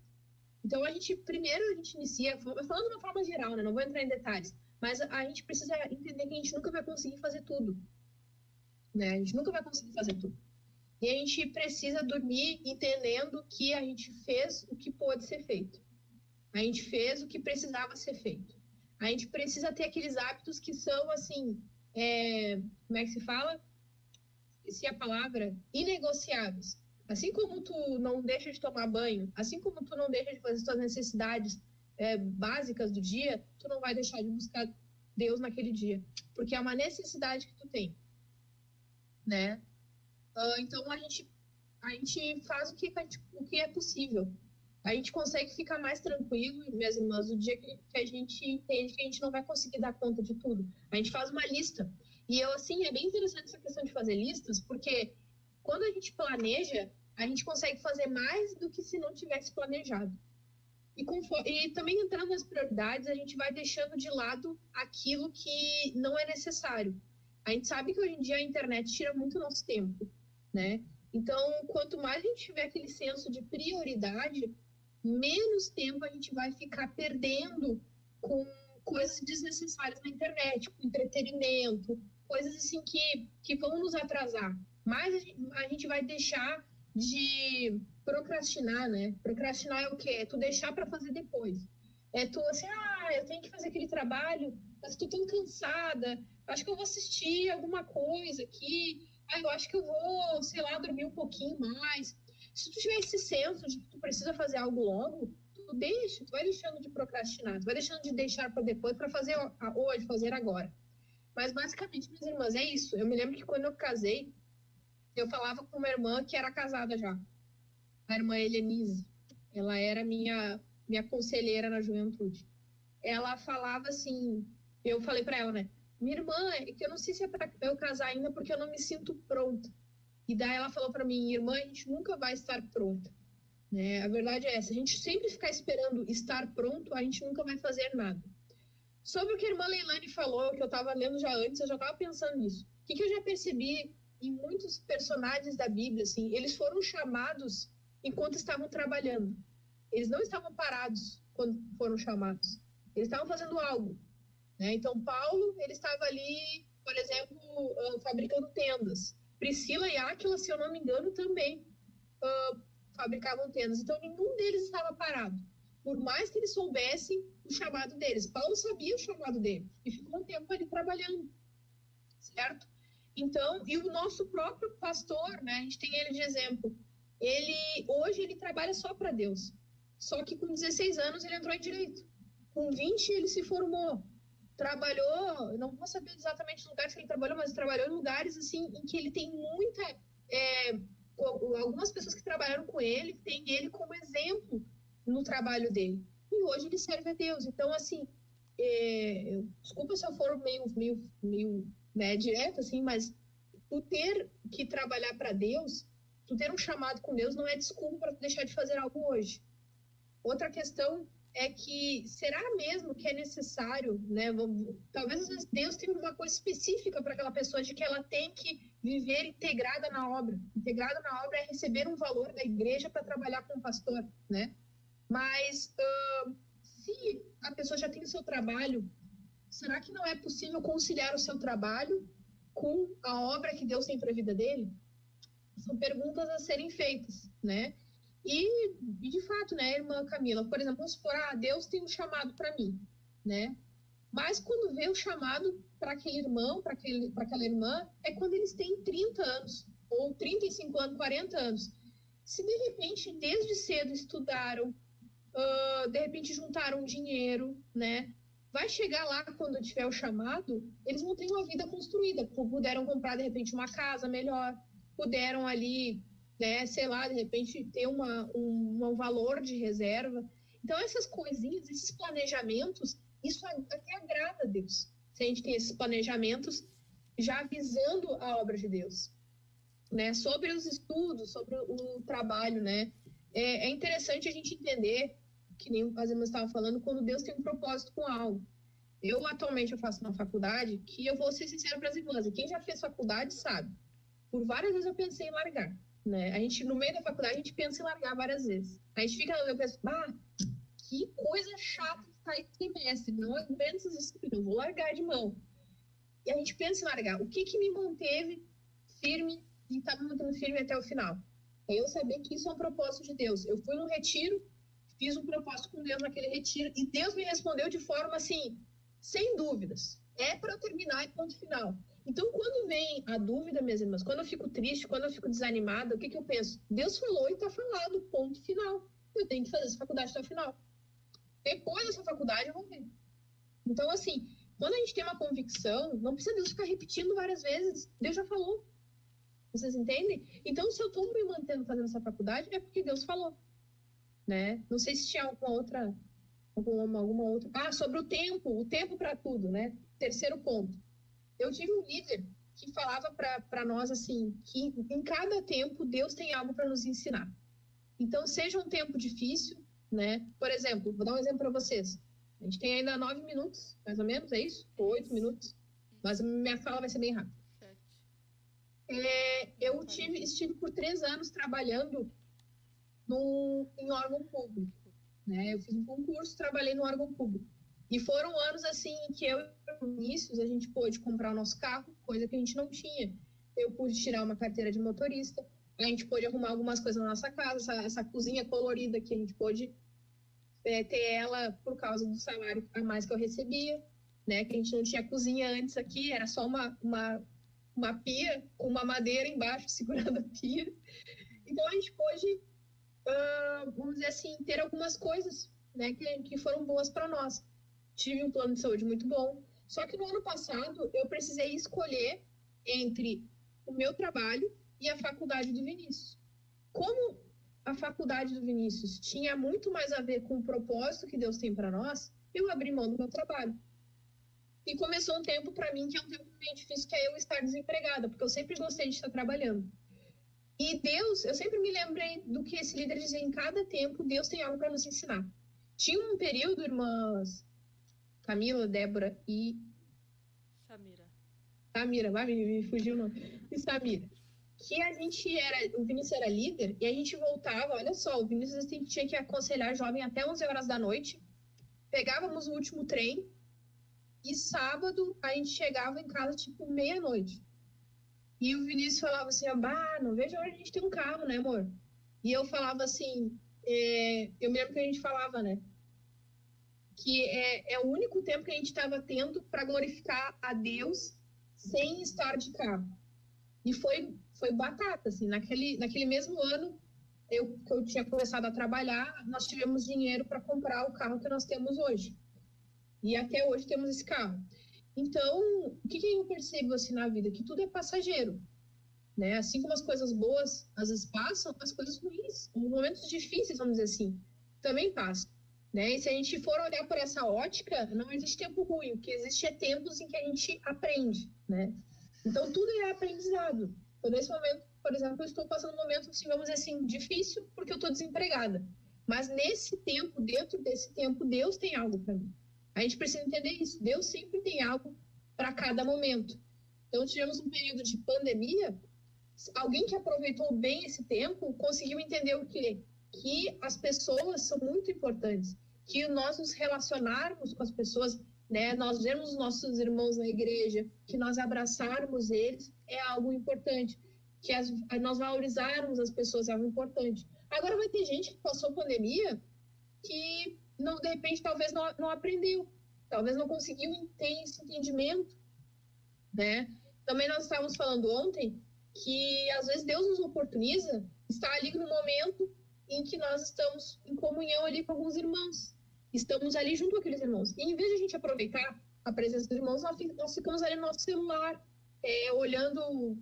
Então, primeiro a gente inicia, falando de uma forma geral, né? Não vou entrar em detalhes, mas a gente precisa entender que a gente nunca vai conseguir fazer tudo, né? A gente nunca vai conseguir fazer tudo. E a gente precisa dormir entendendo que a gente fez o que pôde ser feito. A gente fez o que precisava ser feito. A gente precisa ter aqueles hábitos que são, assim, como é que se fala? Esqueci a palavra, inegociáveis. Assim como tu não deixa de tomar banho, assim como tu não deixa de fazer suas necessidades básicas do dia, tu não vai deixar de buscar Deus naquele dia. Porque é uma necessidade que tu tem, né? Então, a gente faz o que é possível. A gente consegue ficar mais tranquilo, minhas irmãs, o dia que a gente entende que a gente não vai conseguir dar conta de tudo. A gente faz uma lista. E é bem interessante essa questão de fazer listas, porque quando a gente planeja, a gente consegue fazer mais do que se não tivesse planejado. E também entrando nas prioridades, a gente vai deixando de lado aquilo que não é necessário. A gente sabe que hoje em dia a internet tira muito nosso tempo, né? Então, quanto mais a gente tiver aquele senso de prioridade, menos tempo a gente vai ficar perdendo com coisas desnecessárias na internet, com entretenimento, coisas assim que vão nos atrasar. Mas a gente vai deixar de procrastinar, né? Procrastinar é o quê? É tu deixar para fazer depois. É tu assim, eu tenho que fazer aquele trabalho, mas estou tão cansada, acho que eu vou assistir alguma coisa aqui, eu acho que eu vou, sei lá, dormir um pouquinho mais. Se tu tiver esse senso de que tu precisa fazer algo logo, tu vai deixando de procrastinar, tu vai deixando de deixar para depois, para fazer hoje, fazer agora. Mas basicamente, minhas irmãs, é isso. Eu me lembro que quando eu casei, eu falava com uma irmã que era casada já. A irmã Helenise. Ela era minha minha conselheira na juventude. Ela falava assim, eu falei para ela, né? Minha irmã, é que eu não sei se é para eu casar ainda porque eu não me sinto pronta. E daí ela falou para mim, irmã, a gente nunca vai estar pronta. Né? A verdade é essa, a gente sempre ficar esperando estar pronto, a gente nunca vai fazer nada. Sobre o que a irmã Leilane falou, que eu estava lendo já antes, eu já estava pensando nisso. O que eu já percebi em muitos personagens da Bíblia, assim, eles foram chamados enquanto estavam trabalhando. Eles não estavam parados quando foram chamados. Eles estavam fazendo algo. Né? Então, Paulo, ele estava ali, por exemplo, fabricando tendas. Priscila e Áquila, se eu não me engano, também fabricavam tendas. Então, nenhum deles estava parado. Por mais que eles soubessem o chamado deles. Paulo sabia o chamado dele e ficou um tempo ali trabalhando. Certo? Então, e o nosso próprio pastor, né? A gente tem ele de exemplo. Hoje ele trabalha só para Deus. Só que com 16 anos ele entrou em direito. Com 20 ele se formou. Trabalhou, não vou saber exatamente os lugares que ele trabalhou, mas trabalhou em lugares assim em que ele tem muita... algumas pessoas que trabalharam com ele têm ele como exemplo no trabalho dele. E hoje ele serve a Deus. Então, assim, desculpa se eu for meio né, direto, assim, mas tu ter que trabalhar para Deus, tu ter um chamado com Deus não é desculpa para tu deixar de fazer algo hoje. Outra questão é que, será mesmo que é necessário, né? Talvez Deus tenha uma coisa específica para aquela pessoa de que ela tem que viver integrada na obra. Integrada na obra é receber um valor da igreja para trabalhar com o pastor, né? Mas se a pessoa já tem o seu trabalho, será que não é possível conciliar o seu trabalho com a obra que Deus tem para a vida dele? São perguntas a serem feitas, né? E de fato, né, irmã Camila, por exemplo, vamos supor, Deus tem um chamado para mim, né? Mas quando vê o chamado para aquele irmão, para aquela irmã, é quando eles têm 30 anos, ou 35 anos, 40 anos. Se de repente, desde cedo estudaram, de repente juntaram dinheiro, né? Vai chegar lá quando tiver o chamado, eles vão ter uma vida construída, puderam comprar de repente uma casa melhor, puderam ali, né, sei lá, de repente ter um valor de reserva. Então essas coisinhas, esses planejamentos, isso até agrada a Deus. Se a gente tem esses planejamentos já visando a obra de Deus, né? Sobre os estudos, sobre o trabalho, né? É interessante a gente entender, que nem as irmãs estavam falando, quando Deus tem um propósito com algo. Eu, atualmente, eu faço uma faculdade que eu vou ser sincera para as irmãs, e quem já fez faculdade sabe. Por várias vezes eu pensei em largar, né? A gente, no meio da faculdade, a gente pensa em largar várias vezes. A gente fica, eu penso, que coisa chata que tá esse semestre, não aguento essas disciplinas, eu vou largar de mão. E a gente pensa em largar. O que me manteve firme e está me mantendo firme até o final? É eu saber que isso é um propósito de Deus. Eu fui num retiro, fiz um propósito com Deus naquele retiro, e Deus me respondeu de forma, assim, sem dúvidas. É para eu terminar e ponto final. Então, quando vem a dúvida, minhas irmãs, quando eu fico triste, quando eu fico desanimada, o que eu penso? Deus falou e está falado, ponto final. Eu tenho que fazer essa faculdade até o final. Depois dessa faculdade, eu vou ver. Então, assim, quando a gente tem uma convicção, não precisa Deus ficar repetindo várias vezes. Deus já falou. Vocês entendem? Então, se eu estou me mantendo fazendo essa faculdade, é porque Deus falou. Né? Não sei se tinha alguma outra... sobre o tempo para tudo, né? Terceiro ponto. Eu tive um líder que falava para nós assim, que em cada tempo Deus tem algo para nos ensinar. Então, seja um tempo difícil, né? Por exemplo, vou dar um exemplo para vocês. A gente tem ainda 9 minutos, mais ou menos, é isso? Ou 8 minutos. Mas minha fala vai ser bem rápida. Eu estive por 3 anos trabalhando em órgão público. Né? Eu fiz um concurso, trabalhei no órgão público. E foram anos assim que eu e o Vinícius, a gente pôde comprar o nosso carro, coisa que a gente não tinha. Eu pude tirar uma carteira de motorista, a gente pôde arrumar algumas coisas na nossa casa, essa cozinha colorida que a gente pôde ter ela por causa do salário a mais que eu recebia, né? Que a gente não tinha cozinha antes aqui, era só uma pia com uma madeira embaixo segurando a pia. Então a gente pôde, vamos dizer assim, ter algumas coisas, né, que foram boas para nós. Tive um plano de saúde muito bom, só que no ano passado eu precisei escolher entre o meu trabalho e a faculdade do Vinícius. Como a faculdade do Vinícius tinha muito mais a ver com o propósito que Deus tem para nós, eu abri mão do meu trabalho. E começou um tempo para mim que é um tempo bem difícil, que é eu estar desempregada, porque eu sempre gostei de estar trabalhando. E Deus, eu sempre me lembrei do que esse líder dizia: em cada tempo, Deus tem algo para nos ensinar. Tinha um período, irmãs Camila, Débora e... Samira, vai, me fugiu o nome. E Samira. Que a gente o Vinícius era líder, e a gente voltava, olha só, o Vinícius tinha que aconselhar jovem até 11 horas da noite, pegávamos o último trem, e sábado a gente chegava em casa tipo meia-noite. E o Vinícius falava assim: não vejo a hora de a gente ter um carro, né, amor? E eu falava assim, eu me lembro que a gente falava, né, que é o único tempo que a gente estava tendo para glorificar a Deus sem estar de carro. E foi batata, assim, naquele mesmo ano que eu tinha começado a trabalhar, nós tivemos dinheiro para comprar o carro que nós temos hoje. E até hoje temos esse carro. Então, o que eu percebo assim na vida? Que tudo é passageiro, né? Assim como as coisas boas às vezes passam, as coisas ruins, os momentos difíceis, vamos dizer assim, também passam, né? E se a gente for olhar por essa ótica, não existe tempo ruim, o que existe é tempos em que a gente aprende, né? Então, tudo é aprendizado. Então, nesse momento, por exemplo, eu estou passando um momento, assim, vamos dizer assim, difícil, porque eu estou desempregada. Mas nesse tempo, dentro desse tempo, Deus tem algo para mim. A gente precisa entender isso. Deus sempre tem algo para cada momento. Então, tivemos um período de pandemia. Alguém que aproveitou bem esse tempo conseguiu entender o quê? Que as pessoas são muito importantes. Que nós nos relacionarmos com as pessoas, né, nós vermos os nossos irmãos na igreja, que nós abraçarmos eles é algo importante. Que nós valorizarmos as pessoas é algo importante. Agora vai ter gente que passou pandemia que, não, de repente, talvez não aprendeu, talvez não conseguiu ter esse entendimento, né? Também nós estávamos falando ontem que, às vezes, Deus nos oportuniza estar ali no momento em que nós estamos em comunhão ali com alguns irmãos. Estamos ali junto com aqueles irmãos. E, em vez de a gente aproveitar a presença dos irmãos, nós ficamos ali no nosso celular, olhando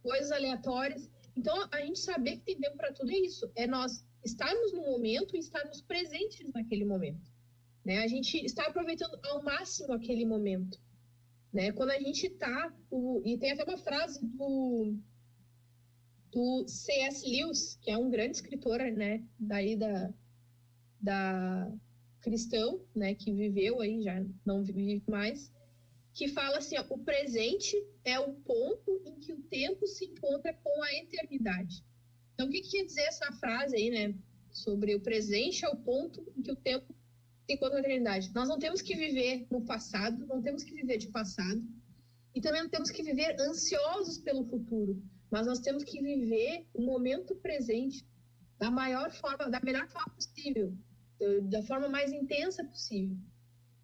coisas aleatórias. Então, a gente saber que tem tempo para tudo é isso. É nós estarmos no momento e estarmos presentes naquele momento, né? A gente está aproveitando ao máximo aquele momento, né? Quando a gente está... E tem até uma frase do C.S. Lewis, que é um grande escritor, né? Daí da cristão, né? Que viveu aí, já não vive mais, que fala assim, ó: o presente é o ponto em que o tempo se encontra com a eternidade. Então, o que quer dizer essa frase aí, né? Sobre o presente é o ponto em que o tempo se encontra com a eternidade. Nós não temos que viver no passado, não temos que viver de passado, e também não temos que viver ansiosos pelo futuro, mas nós temos que viver o momento presente da melhor forma possível, da forma mais intensa possível,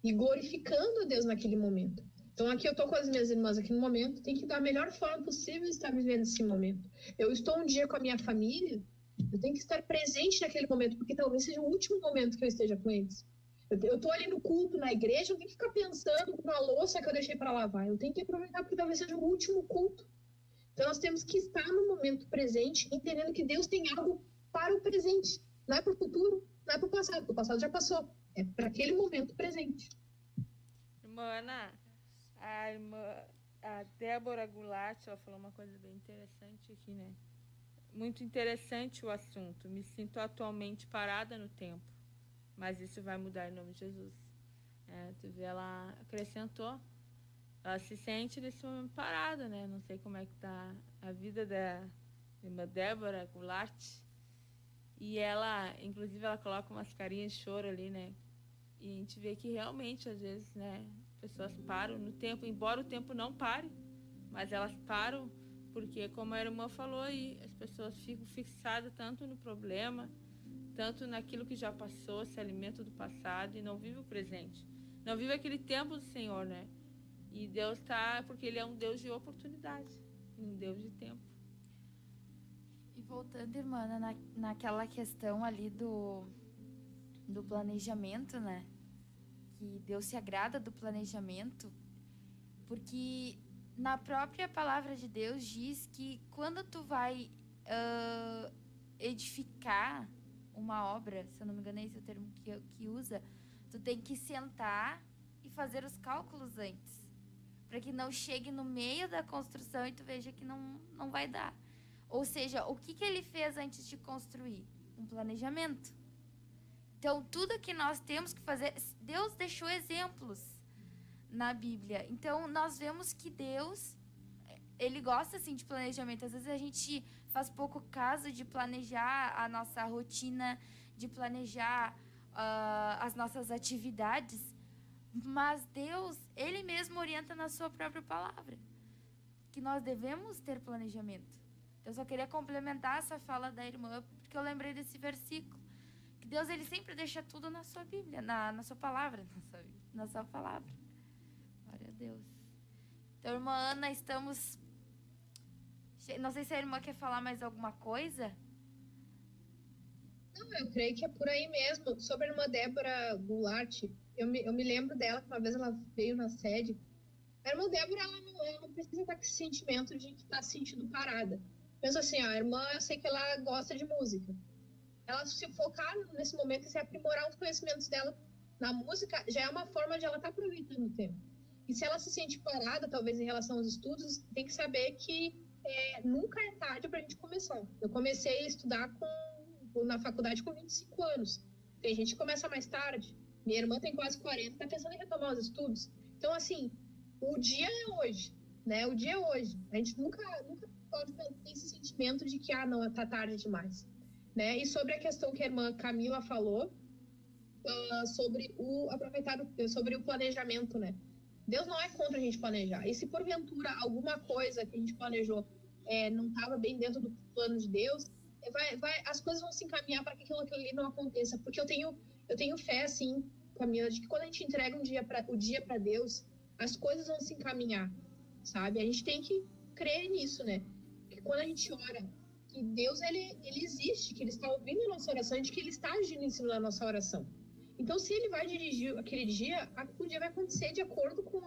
e glorificando a Deus naquele momento. Então, aqui eu estou com as minhas irmãs aqui no momento, tem que dar a melhor forma possível estar vivendo esse momento. Eu estou um dia com a minha família, eu tenho que estar presente naquele momento, porque talvez seja o último momento que eu esteja com eles. Eu estou ali no culto, na igreja, eu tenho que ficar pensando na louça que eu deixei para lavar. Eu tenho que aproveitar, porque talvez seja o último culto. Então, nós temos que estar no momento presente, entendendo que Deus tem algo para o presente. Não é para o futuro, não é para o passado. O passado já passou. É para aquele momento presente. Irmã Ana, a Débora Goulart, ela falou uma coisa bem interessante aqui, né? Muito interessante o assunto. Me sinto atualmente parada no tempo, mas isso vai mudar em nome de Jesus. Tu vê, ela acrescentou, ela se sente nesse momento parada, né? Não sei como é que tá a vida da irmã Débora Goulart. E ela, inclusive, ela coloca umas carinhas de choro ali, né? E a gente vê que realmente, às vezes, né, pessoas param no tempo, embora o tempo não pare, mas elas param porque, como a irmã falou aí, as pessoas ficam fixadas tanto no problema, tanto naquilo que já passou, se alimentam do passado e não vivem o presente. Não vive aquele tempo do Senhor, né? E Deus está, porque Ele é um Deus de oportunidade, um Deus de tempo. E voltando, irmã, naquela questão ali do planejamento, né? Que Deus se agrada do planejamento, porque na própria palavra de Deus diz que quando tu vai edificar uma obra, se eu não me engano é esse o termo que usa, tu tem que sentar e fazer os cálculos antes, para que não chegue no meio da construção e tu veja que não vai dar. Ou seja, o que ele fez antes de construir? Um planejamento. Então, tudo que nós temos que fazer, Deus deixou exemplos na Bíblia. Então, nós vemos que Deus, ele gosta, assim, de planejamento. Às vezes a gente faz pouco caso de planejar a nossa rotina, de planejar as nossas atividades, mas Deus, ele mesmo orienta na sua própria palavra que nós devemos ter planejamento. Eu só queria complementar essa fala da irmã, porque eu lembrei desse versículo, que Deus, ele sempre deixa tudo na sua Bíblia, na sua palavra, na sua palavra. Glória a Deus. Então, irmã Ana, estamos... Não sei se a irmã quer falar mais alguma coisa. Não, eu creio que é por aí mesmo. Sobre a irmã Débora Goulart, eu me lembro dela, que uma vez ela veio na sede. A irmã Débora, ela não precisa estar com esse sentimento de que está se sentindo parada. Pensa assim, a irmã, eu sei que ela gosta de música. Ela se focar nesse momento e se aprimorar os conhecimentos dela na música, já é uma forma de ela estar aproveitando o tempo. E se ela se sente parada, talvez, em relação aos estudos, tem que saber que nunca é tarde para a gente começar. Eu comecei a estudar na faculdade com 25 anos. Tem gente que começa mais tarde. Minha irmã tem quase 40, está pensando em retomar os estudos. Então, assim, o dia é hoje, né? O dia é hoje. A gente nunca pode ter esse sentimento de que, não, tá tarde demais. Né? E sobre a questão que a irmã Camila falou, sobre sobre o planejamento, né? Deus não é contra a gente planejar. E se porventura alguma coisa que a gente planejou não estava bem dentro do plano de Deus, as coisas vão se encaminhar para que aquilo ali não aconteça. Porque eu tenho fé, assim, Camila, de que quando a gente entrega o dia para Deus, as coisas vão se encaminhar, sabe? A gente tem que crer nisso, né? Que quando a gente ora, que Deus, ele existe, que ele está ouvindo a nossa oração, de que ele está agindo em cima da nossa oração. Então, se ele vai dirigir aquele dia, o dia vai acontecer de acordo com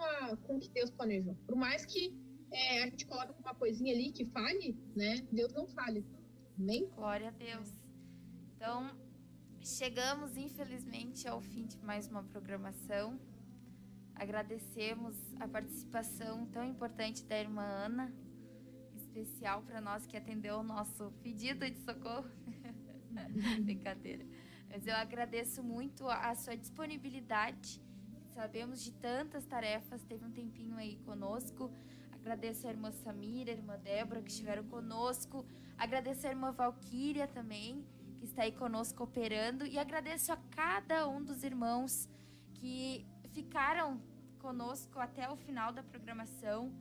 o que Deus planejou. Por mais que a gente coloque uma coisinha ali que falhe, né? Deus não falha. Amém? Glória a Deus. Então, chegamos, infelizmente, ao fim de mais uma programação. Agradecemos a participação tão importante da irmã Ana, especial para nós, que atendeu o nosso pedido de socorro. Brincadeira. Mas eu agradeço muito a sua disponibilidade. Sabemos de tantas tarefas, teve um tempinho aí conosco. Agradeço a irmã Samira, a irmã Débora, que estiveram conosco. Agradeço a irmã Valquíria também, que está aí conosco operando. E agradeço a cada um dos irmãos que ficaram conosco até o final da programação.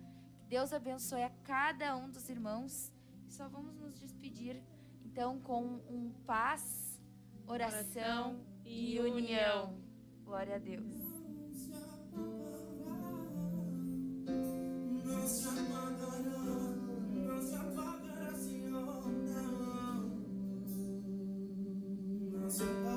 Que Deus abençoe a cada um dos irmãos. E só vamos nos despedir, então, com um paz, oração e união. Glória a Deus. Não se apagará, Senhor, não se apagará.